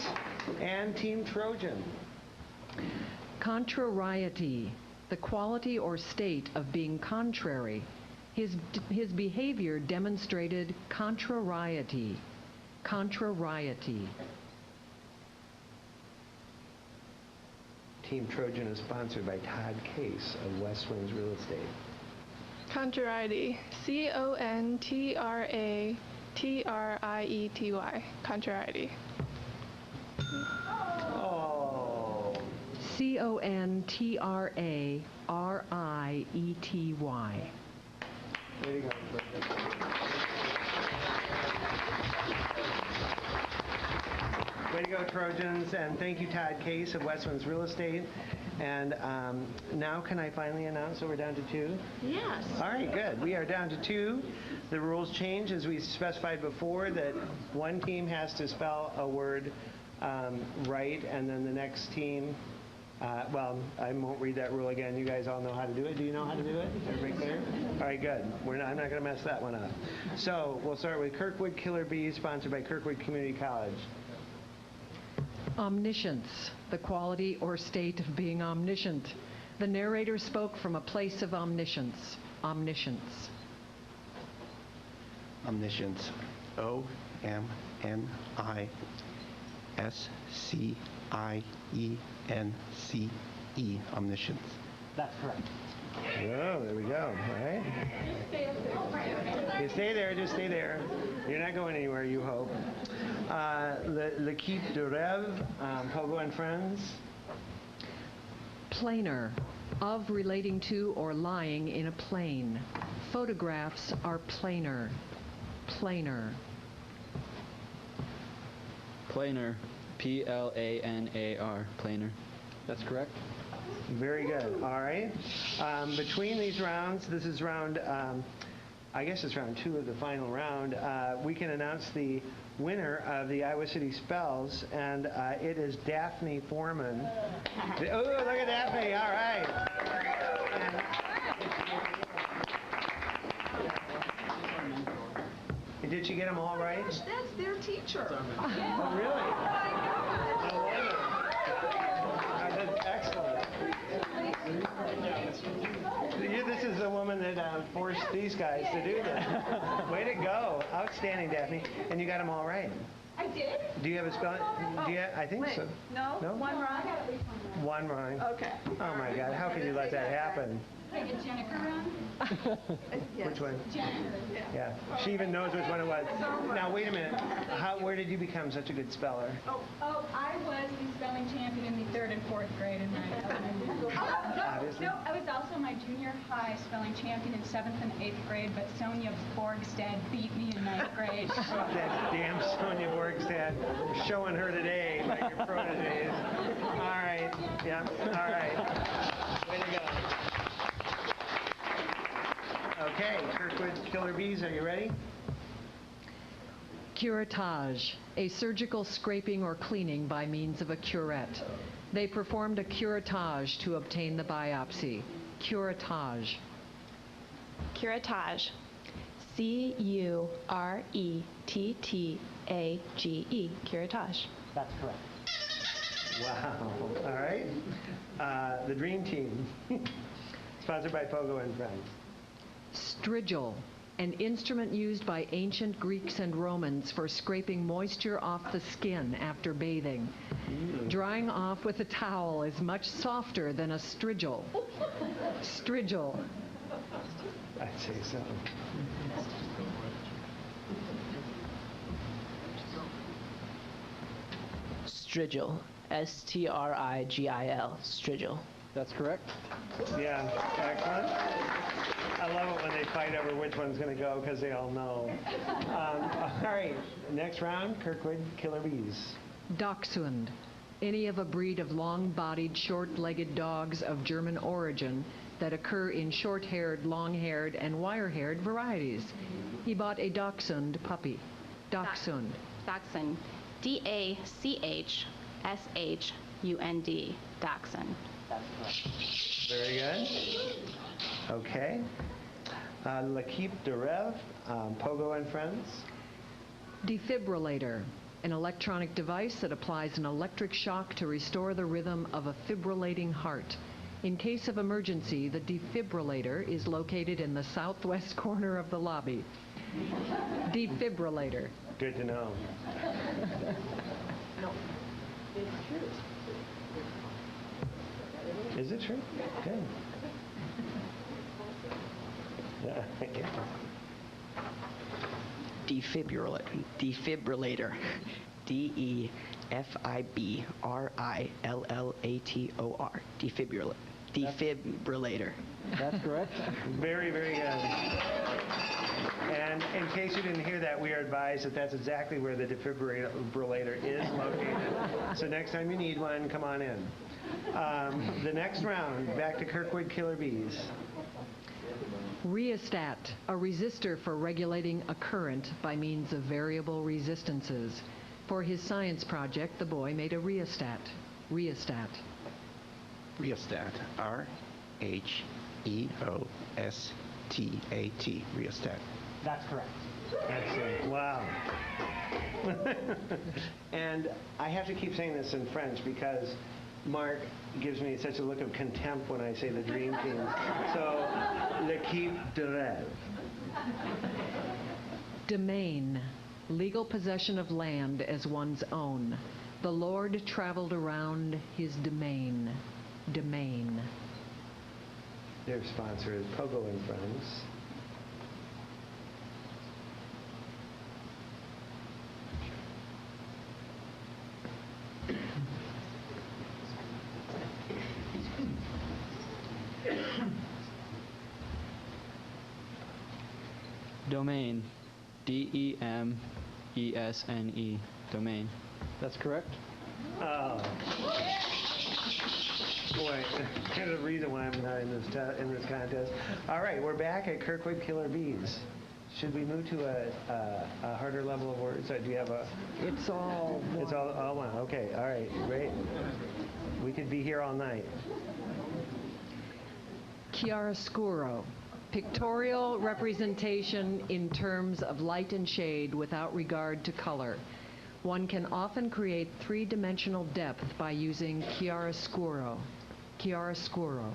[SPEAKER 2] And Team Trojan.
[SPEAKER 8] Contrariety, the quality or state of being contrary. His behavior demonstrated contrariety. Contrariety.
[SPEAKER 2] Team Trojan is sponsored by Todd Case of West Winds Real Estate.
[SPEAKER 14] Contrariety. C-O-N-T-R-A-T-R-I-E-T-Y. Contrariety.
[SPEAKER 2] Oh.
[SPEAKER 8] C-O-N-T-R-A-R-I-E-T-Y.
[SPEAKER 2] There you go. Way to go, Trojans, and thank you, Todd Case of West Winds Real Estate. And now can I finally announce that we're down to 2?
[SPEAKER 3] Yes.
[SPEAKER 2] All right, good. We are down to 2. The rules change, as we specified before, that one team has to spell a word right, and then the next team, well, I won't read that rule again. You guys all know how to do it. Do you know how to do it? Everybody clear? All right, good. I'm not going to mess that one up. So we'll start with Kirkwood Killer Bees, sponsored by Kirkwood Community College.
[SPEAKER 8] Omniscience, the quality or state of being omniscient. The narrator spoke from a place of omniscience. Omniscience.
[SPEAKER 5] Omniscience. O-M-N-I-S-C-I-E-N-C-E. Omniscience.
[SPEAKER 2] That's correct. Oh, there we go. All right. You stay there. Just stay there. You're not going anywhere, you hope. L'Equipe de Rêve, Pogo and Friends.
[SPEAKER 8] Planar, Of, relating to, or lying in a plane. Photographs are planar. Planar.
[SPEAKER 6] Planar. P-L-A-N-A-R. Planar.
[SPEAKER 7] That's correct.
[SPEAKER 2] Very good. All right. Between these rounds, this is round, I guess it's round 2 of the final round, we can announce the winner of the Iowa City Spells, and it is Daphne Foreman. Oh, look at Daphne. All right. And did she get them all right?
[SPEAKER 15] That's their teacher.
[SPEAKER 2] Oh, really? That's excellent. This is the woman that forced these guys to do this. Way to go. Outstanding, Daphne. And you got them all right.
[SPEAKER 15] I did?
[SPEAKER 2] Do you have a spelling? I think
[SPEAKER 15] Wait,
[SPEAKER 2] so.
[SPEAKER 15] No? One wrong?
[SPEAKER 2] One wrong.
[SPEAKER 15] Okay.
[SPEAKER 2] Oh, my God. How could you let that happen?
[SPEAKER 10] Like a Jennifer round?
[SPEAKER 2] Which one?
[SPEAKER 10] Jennifer.
[SPEAKER 2] Yeah. She even knows which one it was. Now, wait a minute. Where did you become such a good speller?
[SPEAKER 10] Oh, I was the spelling champion in the 3rd and 4th grade in my elementary school.
[SPEAKER 2] Obviously.
[SPEAKER 10] No, I was also my junior high spelling champion in 7th and 8th grade, but Sonia Borgstad beat me in 9th grade.
[SPEAKER 2] That damn Sonia Borgstad showing her today like your proteges. All right. Yeah. All right. Way to go. Okay, Kirkwood Killer Bees, are you ready?
[SPEAKER 8] Curettage, a surgical scraping or cleaning by means of a curette. They performed a curettage to obtain the biopsy. Curettage.
[SPEAKER 1] Curettage. C-U-R-E-T-T-A-G-E. Curettage.
[SPEAKER 2] That's correct. Wow. All right. The Dream Team. Sponsored by Pogo and Friends.
[SPEAKER 8] Strigil, an instrument used by ancient Greeks and Romans for scraping moisture off the skin after bathing. Drying off with a towel is much softer than a strigil. Strigil.
[SPEAKER 2] I'd say so.
[SPEAKER 1] Strigil. S-T-R-I-G-I-L. Strigil.
[SPEAKER 7] That's correct.
[SPEAKER 2] Yeah, excellent. I love it when they fight over which one's going to go because they all know. All right, next round, Kirkwood Killer Bees.
[SPEAKER 8] Dachshund, any of a breed of long-bodied, short-legged dogs of German origin that occur in short-haired, long-haired, and wire-haired varieties. He bought a Dachshund puppy. Dachshund.
[SPEAKER 17] Dachshund. D-A-C-H-S-H-U-N-D. Dachshund.
[SPEAKER 2] Very good. Okay. L'Equipe de Rêve, Pogo and Friends.
[SPEAKER 8] Defibrillator, an electronic device that applies an electric shock to restore the rhythm of a fibrillating heart. In case of emergency, the defibrillator is located in the southwest corner of the lobby. Defibrillator.
[SPEAKER 2] Good to know.
[SPEAKER 15] No. It's true.
[SPEAKER 2] Is it true? Good. Yeah, thank you.
[SPEAKER 22] Defibrillator. D-E-F-I-B-R-I-L-L-A-T-O-R. Defibrillator.
[SPEAKER 7] That's correct.
[SPEAKER 2] Very, very good. And in case you didn't hear that, we are advised that that's exactly where the defibrillator is located. So next time you need one, come on in. The next round, back to Kirkwood Killer Bees.
[SPEAKER 8] Rheostat, a resistor for regulating a current by means of variable resistances. For his science project, the boy made a rheostat. Rheostat.
[SPEAKER 5] Rheostat. R-H-E-O-S-T-A-T. Rheostat.
[SPEAKER 2] That's correct. Excellent. Wow. And I have to keep saying this in French because Mark gives me such a look of contempt when I say the Dream Team. So, L'Equipe de Rêve.
[SPEAKER 8] Domain, legal possession of land as one's own. The Lord traveled around his domain. Domain.
[SPEAKER 2] Their sponsor is Pogo and Friends.
[SPEAKER 7] Domain. D-E-M-E-S-N-E. Domain. That's correct?
[SPEAKER 2] Oh. Boy, there's a reason why I'm not in this contest. All right, we're back at Kirkwood Killer Bees. Should we move to a harder level of words? Or do you have a?
[SPEAKER 8] It's all one.
[SPEAKER 2] It's all one. Okay. All right. Great. We could be here all night.
[SPEAKER 8] Chiaroscuro. Pictorial representation in terms of light and shade without regard to color. One can often create three-dimensional depth by using chiaroscuro. Chiaroscuro.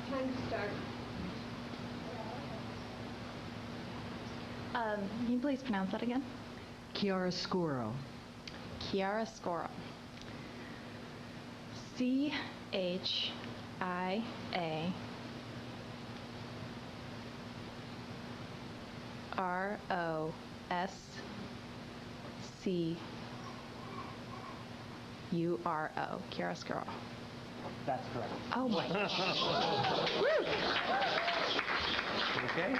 [SPEAKER 3] Time to start.
[SPEAKER 4] Can you please pronounce that again?
[SPEAKER 8] Chiaroscuro.
[SPEAKER 4] Chiaroscuro. C-H-I-A-R-O-S-C-U-R-O. Chiaroscuro.
[SPEAKER 2] That's correct.
[SPEAKER 4] Oh my gosh.
[SPEAKER 2] Okay.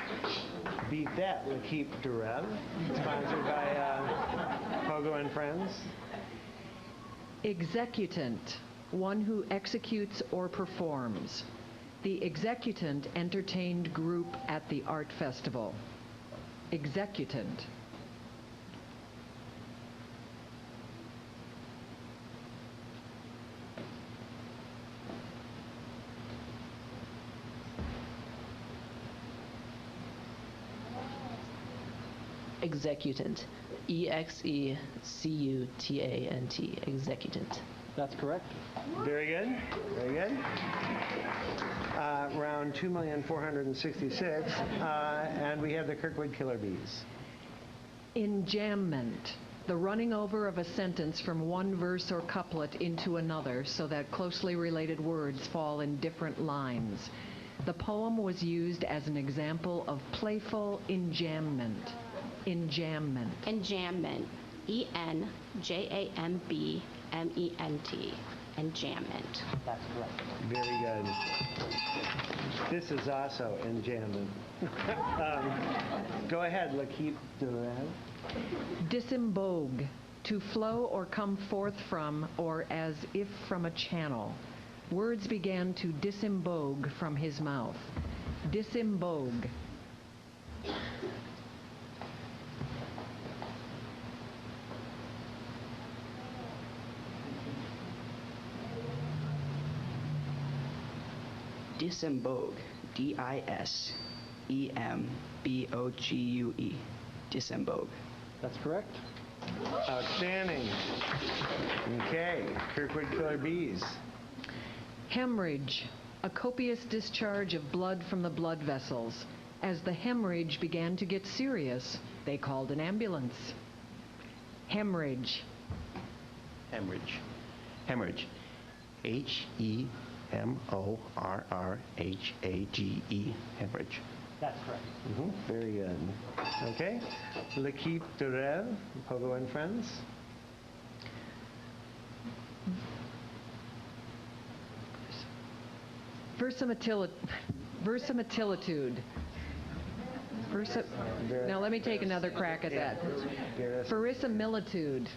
[SPEAKER 2] Beat that. L'Equipe de Rêve, sponsored by Pogo and Friends.
[SPEAKER 8] Executant, one who executes or performs. The executant entertained group at the art festival. Executant.
[SPEAKER 1] Executant. E-X-E-C-U-T-A-N-T. Executant.
[SPEAKER 7] That's correct.
[SPEAKER 2] Very good. Very good. Round 2,466,000, and we have the Kirkwood Killer Bees.
[SPEAKER 8] Enjambment, the running over of a sentence from one verse or couplet into another so that closely related words fall in different lines. The poem was used as an example of playful enjambment. Enjambment.
[SPEAKER 17] Enjambment. E-N-J-A-M-B-M-E-N-T. Enjambment.
[SPEAKER 2] That's correct. Very good. This is also enjambment. Go ahead, L'Equipe de Rêve.
[SPEAKER 8] Disembogue, to flow or come forth from, or as if from a channel. Words began to disembogue from his mouth. Disembogue.
[SPEAKER 22] Disembogue. D-I-S-E-M-B-O-G-U-E. Disembogue.
[SPEAKER 7] That's correct.
[SPEAKER 2] Outstanding. Okay, Kirkwood Killer Bees.
[SPEAKER 8] Hemorrhage, a copious discharge of blood from the blood vessels. As the hemorrhage began to get serious, they called an ambulance. Hemorrhage.
[SPEAKER 5] Hemorrhage. Hemorrhage. H-E-M-O-R-R-H-A-G-E. Hemorrhage.
[SPEAKER 2] That's correct. Very good. Okay. L'Equipe de Rêve, Pogo and Friends.
[SPEAKER 8] Versatilitude. Now let me take another crack at that. Verisimilitude,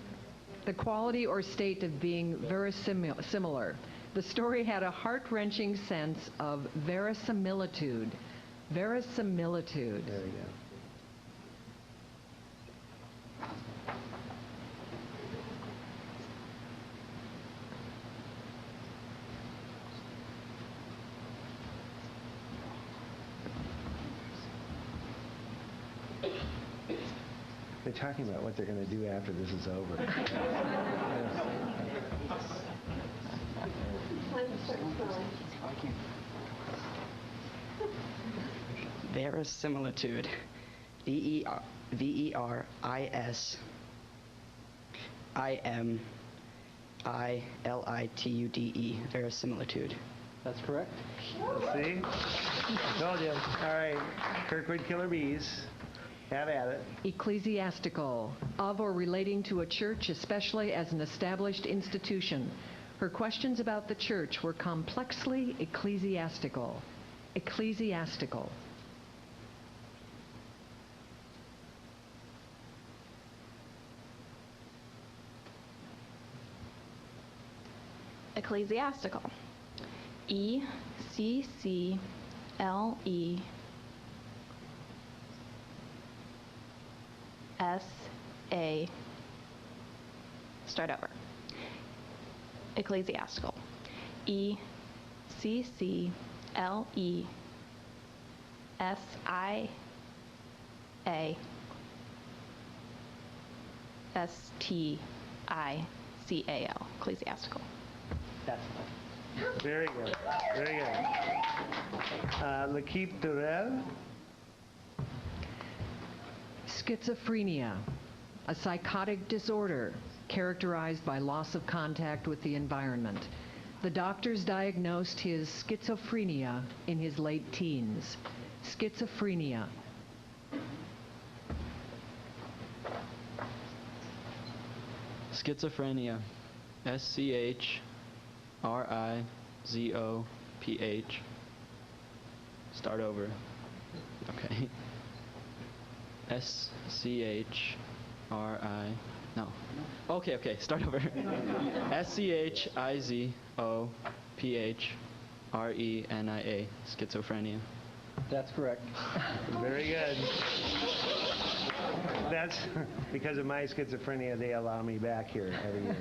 [SPEAKER 8] the quality or state of being verisimilar. The story had a heart-wrenching sense of verisimilitude. Verisimilitude.
[SPEAKER 2] There we go. They're talking about what they're going to do after this is over.
[SPEAKER 22] Verisimilitude. Ilitude, verisimilitude.
[SPEAKER 7] That's correct.
[SPEAKER 2] See? I told you. All right. Kirkwood Killer Bees. Have at it.
[SPEAKER 8] Ecclesiastical, of or relating to a church, especially as an established institution. Her questions about the church were complexly ecclesiastical. Ecclesiastical.
[SPEAKER 4] Ecclesiastical. E-C-C-L-E-S-A. Start over. Ecclesiastical. E-C-C-L-E-S-I-A. S-T-I-C-A-L. Ecclesiastical.
[SPEAKER 2] That's very good. Very good. L'Équipe de Rêve.
[SPEAKER 8] Schizophrenia, a psychotic disorder characterized by loss of contact with the environment. The doctors diagnosed his schizophrenia in his late teens. Schizophrenia.
[SPEAKER 22] Schizophrenia. S-C-H-R-I-Z-O-P-H. Start over. Okay. S-C-H-R-I... No. Okay. Start over. S-C-H-I-Z-O-P-H-R-E-N-I-A. Schizophrenia.
[SPEAKER 7] That's correct.
[SPEAKER 2] Very good. That's because of my schizophrenia, they allow me back here every year.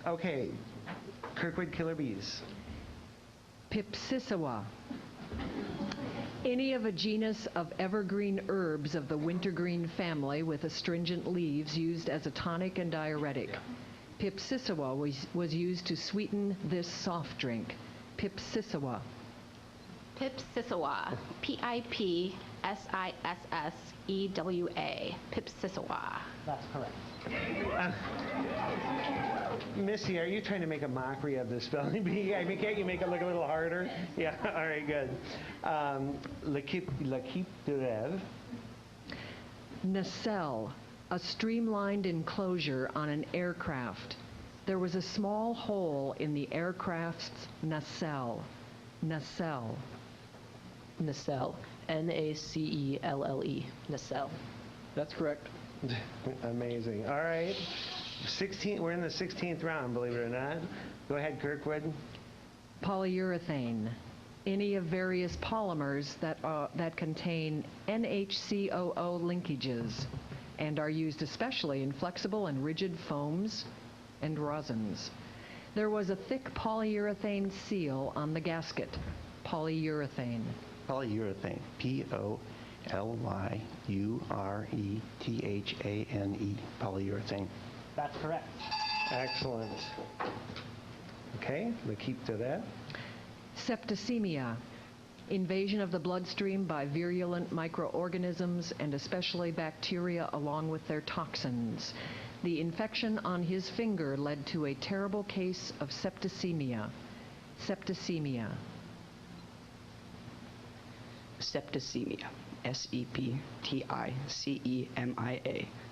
[SPEAKER 2] Okay. Kirkwood Killer Bees.
[SPEAKER 8] Pipsissewa. Any of a genus of evergreen herbs of the wintergreen family with astringent leaves used as a tonic and diuretic. Pipsissewa was used to sweeten this soft drink. Pipsissewa.
[SPEAKER 17] Pipsissewa. P-I-P-S-I-S-S-E-W-A. Pipsissewa.
[SPEAKER 2] That's correct. Missy, are you trying to make a mockery of the spelling bee? I mean, can't you make it look a little harder? Yeah, all right, good. L'Équipe de Rêve.
[SPEAKER 8] Nacelle, a streamlined enclosure on an aircraft. There was a small hole in the aircraft's nacelle. Nacelle.
[SPEAKER 1] Nacelle. N-A-C-E-L-L-E. Nacelle.
[SPEAKER 7] That's correct.
[SPEAKER 2] Amazing. All right. 16. We're in the 16th round, believe it or not. Go ahead, Kirkwood.
[SPEAKER 8] Polyurethane. Any of various polymers that contain NHCOO linkages and are used especially in flexible and rigid foams and resins. There was a thick polyurethane seal on the gasket. Polyurethane.
[SPEAKER 5] Polyurethane. P-O-L-Y-U-R-E-T-H-A-N-E. Polyurethane.
[SPEAKER 2] That's correct. Excellent. Okay, L'Équipe de Rêve.
[SPEAKER 8] Septicemia. Invasion of the bloodstream by virulent microorganisms and especially bacteria along with their toxins. The infection on his finger led to a terrible case of septicemia. Septicemia.
[SPEAKER 22] Septicemia. S-E-P-T-I-C-E-M-I-A.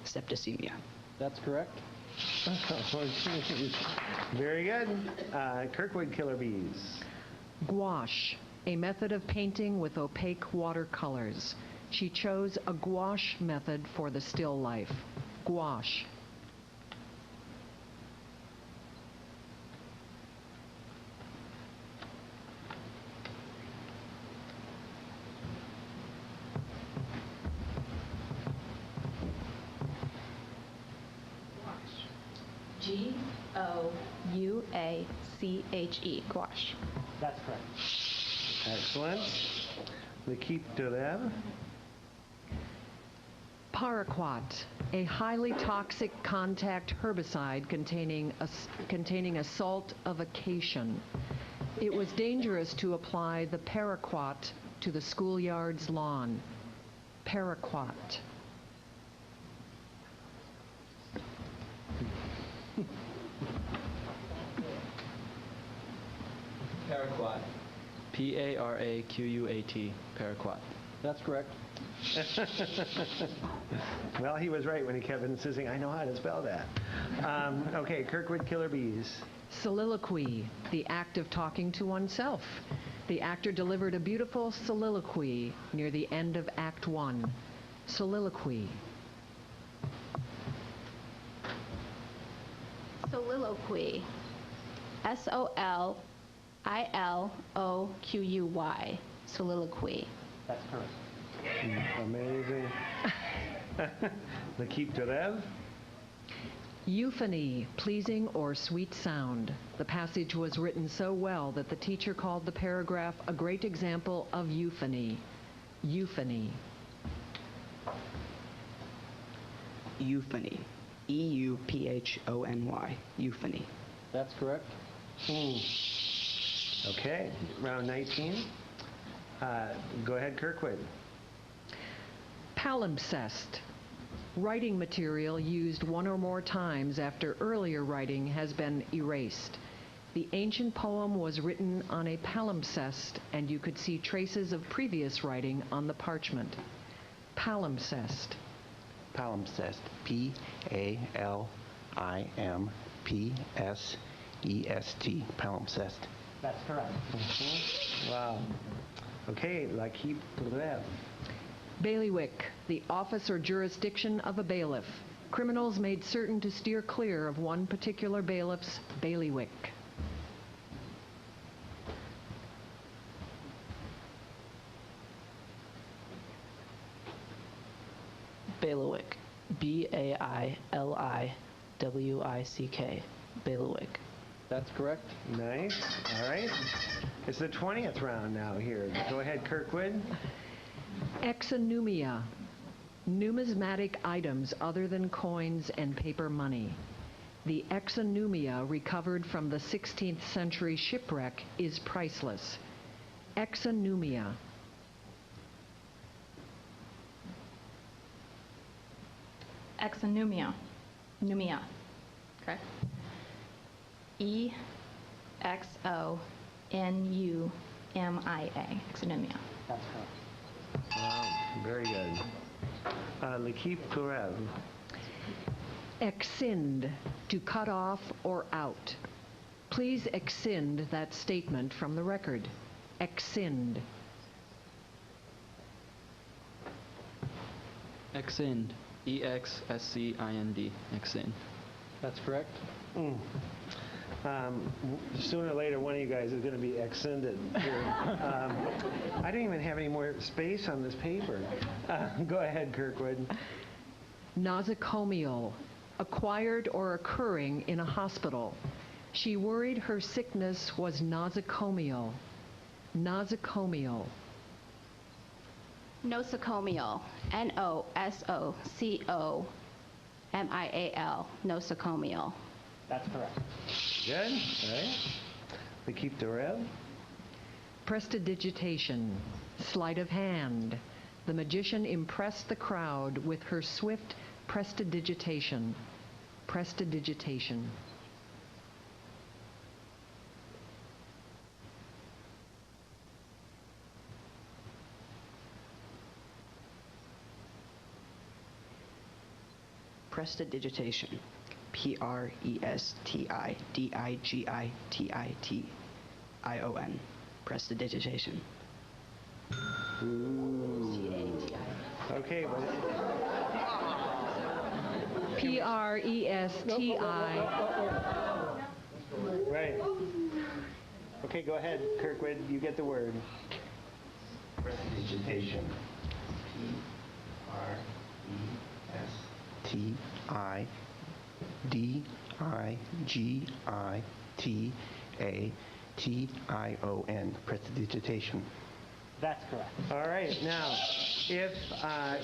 [SPEAKER 22] Septicemia.
[SPEAKER 7] That's correct.
[SPEAKER 2] Very good. Kirkwood Killer Bees.
[SPEAKER 8] Gouache, a method of painting with opaque watercolors. She chose a gouache method for the still life. Gouache.
[SPEAKER 4] G-O-U-A-C-H-E. Gouache.
[SPEAKER 2] That's correct. Excellent. L'Équipe de Rêve.
[SPEAKER 8] Paraquat, a highly toxic contact herbicide containing a salt of acacian. It was dangerous to apply the paraquat to the schoolyard's lawn. Paraquat.
[SPEAKER 22] Paraquat. P-A-R-A-Q-U-A-T. Paraquat.
[SPEAKER 7] That's correct.
[SPEAKER 2] Well, he was right when he kept insisting, I know how to spell that. Okay, Kirkwood Killer Bees.
[SPEAKER 8] Soliloquy, the act of talking to oneself. The actor delivered a beautiful soliloquy near the end of Act 1. Soliloquy.
[SPEAKER 4] Soliloquy. S-O-L-I-L-O-Q-U-Y. Soliloquy.
[SPEAKER 2] That's correct. Amazing. L'équipe de rêve.
[SPEAKER 8] Euphony, pleasing or sweet sound. The passage was written so well that the teacher called the paragraph a great example of euphony. Euphony.
[SPEAKER 22] Euphony. E-U-P-H-O-N-Y. Euphony.
[SPEAKER 7] That's correct.
[SPEAKER 2] Okay, round 19. Go ahead, Kirkwood.
[SPEAKER 8] Palimpsest. Writing material used one or more times after earlier writing has been erased. The ancient poem was written on a palimpsest, and you could see traces of previous writing on the parchment. Palimpsest.
[SPEAKER 5] Palimpsest. P-A-L-I-M-P-S-E-S-T. Palimpsest.
[SPEAKER 2] That's correct. Wow. Okay, l'équipe de rêve.
[SPEAKER 8] Bailiwick, the office or jurisdiction of a bailiff. Criminals made certain to steer clear of one particular bailiff's bailiwick.
[SPEAKER 1] Bailiwick. B-A-I-L-I-W-I-C-K. Bailiwick.
[SPEAKER 7] That's correct.
[SPEAKER 2] Nice. All right. It's the 20th round now here. Go ahead, Kirkwood.
[SPEAKER 8] Exonumia. Numismatic items other than coins and paper money. The exonumia recovered from the 16th century shipwreck is priceless. Exonumia.
[SPEAKER 4] Exonumia. Numia. Correct? E-X-O-N-U-M-I-A. Exonumia.
[SPEAKER 2] That's correct. Wow, very good. L'équipe de rêve.
[SPEAKER 8] Excind, to cut off or out. Please excind that statement from the record. Excind.
[SPEAKER 22] Excind. E-X-S-C-I-N-D. Excind.
[SPEAKER 7] That's correct.
[SPEAKER 2] Sooner or later, one of you guys is going to be extended. I don't even have any more space on this paper. Go ahead, Kirkwood.
[SPEAKER 8] Nosocomial, acquired or occurring in a hospital. She worried her sickness was nosocomial. Nosocomial.
[SPEAKER 4] Nosocomial. N-O-S-O-C-O-M-I-A-L. Nosocomial.
[SPEAKER 2] That's correct. Good. All right. L'équipe de rêve.
[SPEAKER 8] Prestidigitation, sleight of hand. The magician impressed the crowd with her swift prestidigitation. Prestidigitation.
[SPEAKER 22] Prestidigitation. P-R-E-S-T-I-D-I-G-I-T-I-T-I-O-N. Prestidigitation.
[SPEAKER 2] Okay.
[SPEAKER 8] P-R-E-S-T-I.
[SPEAKER 2] Right. Okay, go ahead, Kirkwood. You get the word.
[SPEAKER 5] Prestidigitation. P-R-E-S-T-I-D-I-G-I-T-A-T-I-O-N. Prestidigitation.
[SPEAKER 2] That's correct. All right. Now, if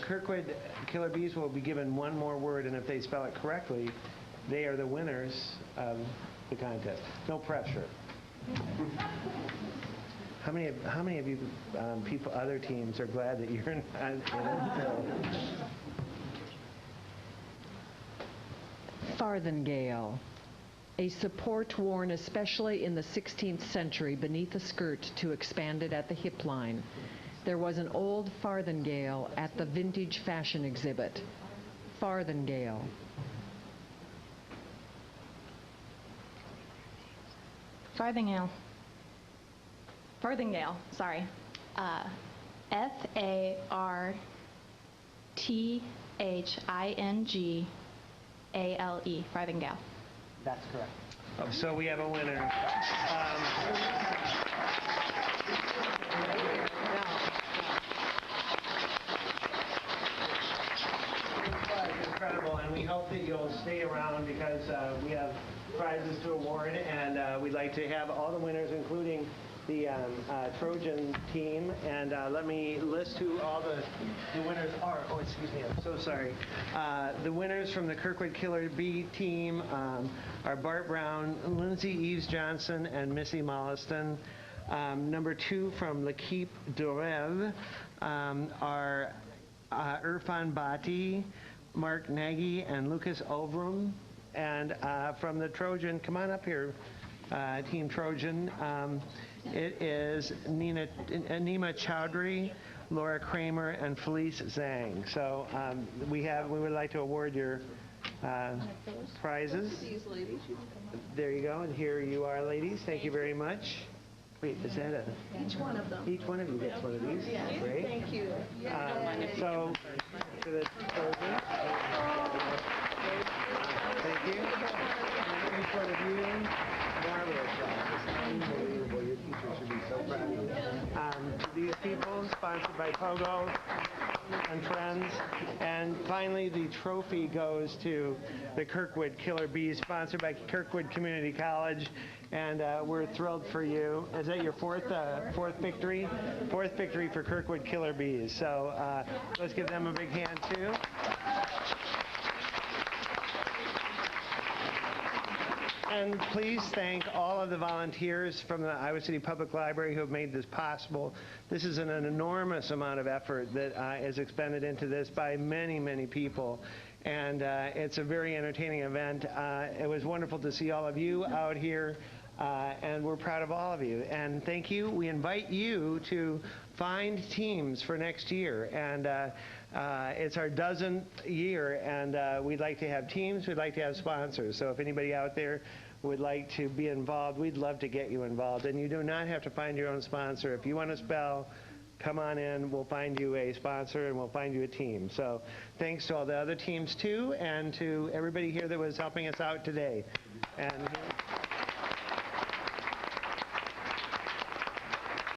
[SPEAKER 2] Kirkwood Killer Bees will be given one more word, and if they spell it correctly, they are the winners of the contest. No pressure. How many of you people, other teams, are glad that you're not in it?
[SPEAKER 8] Farthingale, a support worn especially in the 16th century beneath the skirt to expand it at the hip line. There was an old farthingale at the vintage fashion exhibit. Farthingale.
[SPEAKER 4] Farthingale. Farthingale, sorry. Farthingale. Farthingale.
[SPEAKER 2] That's correct. So we have a winner. Incredible, and we hope that you'll stay around because we have prizes to award, and we'd like to have all the winners, including the Trojan team. And let me list who all the winners are. Oh, excuse me, I'm so sorry. The winners from the Kirkwood Killer Bee team are Bart Brown, Lindsay Eves Johnson, and Missy Molliston. Number 2 from L'Equipe de Rêve are Irfan Bhatti, Mark Nagy, and Lucas Ovrum. And from the Trojan, come on up here, Team Trojan. It is Nima Chowdhury, Laura Kramer, and Felice Zhang. So we would like to award your prizes. There you go, and here you are, ladies. Thank you very much. Wait, is that a...
[SPEAKER 15] Each one of them.
[SPEAKER 2] Each one of you gets one of these?
[SPEAKER 15] Yes.
[SPEAKER 2] Great.
[SPEAKER 15] Thank you.
[SPEAKER 2] So, to the Trojan. Thank you. Each one of you. Marvelous job. It's unbelievable. Your teacher should be so proud of you. These people, sponsored by Pogo and Friends. And finally, the trophy goes to the Kirkwood Killer Bees, sponsored by Kirkwood Community College. And we're thrilled for you. Is that your fourth victory? Fourth victory for Kirkwood Killer Bees. So let's give them a big hand, too. And please thank all of the volunteers from the Iowa City Public Library who have made this possible. This is an enormous amount of effort that is expended into this by many, many people. And it's a very entertaining event. It was wonderful to see all of you out here. And we're proud of all of you. And thank you. We invite you to find teams for next year. And it's our 12th year, and we'd like to have teams. We'd like to have sponsors. So if anybody out there would like to be involved, we'd love to get you involved. And you do not have to find your own sponsor. If you want to spell, come on in. We'll find you a sponsor, and we'll find you a team. So thanks to all the other teams, too, and to everybody here that was helping us out today. And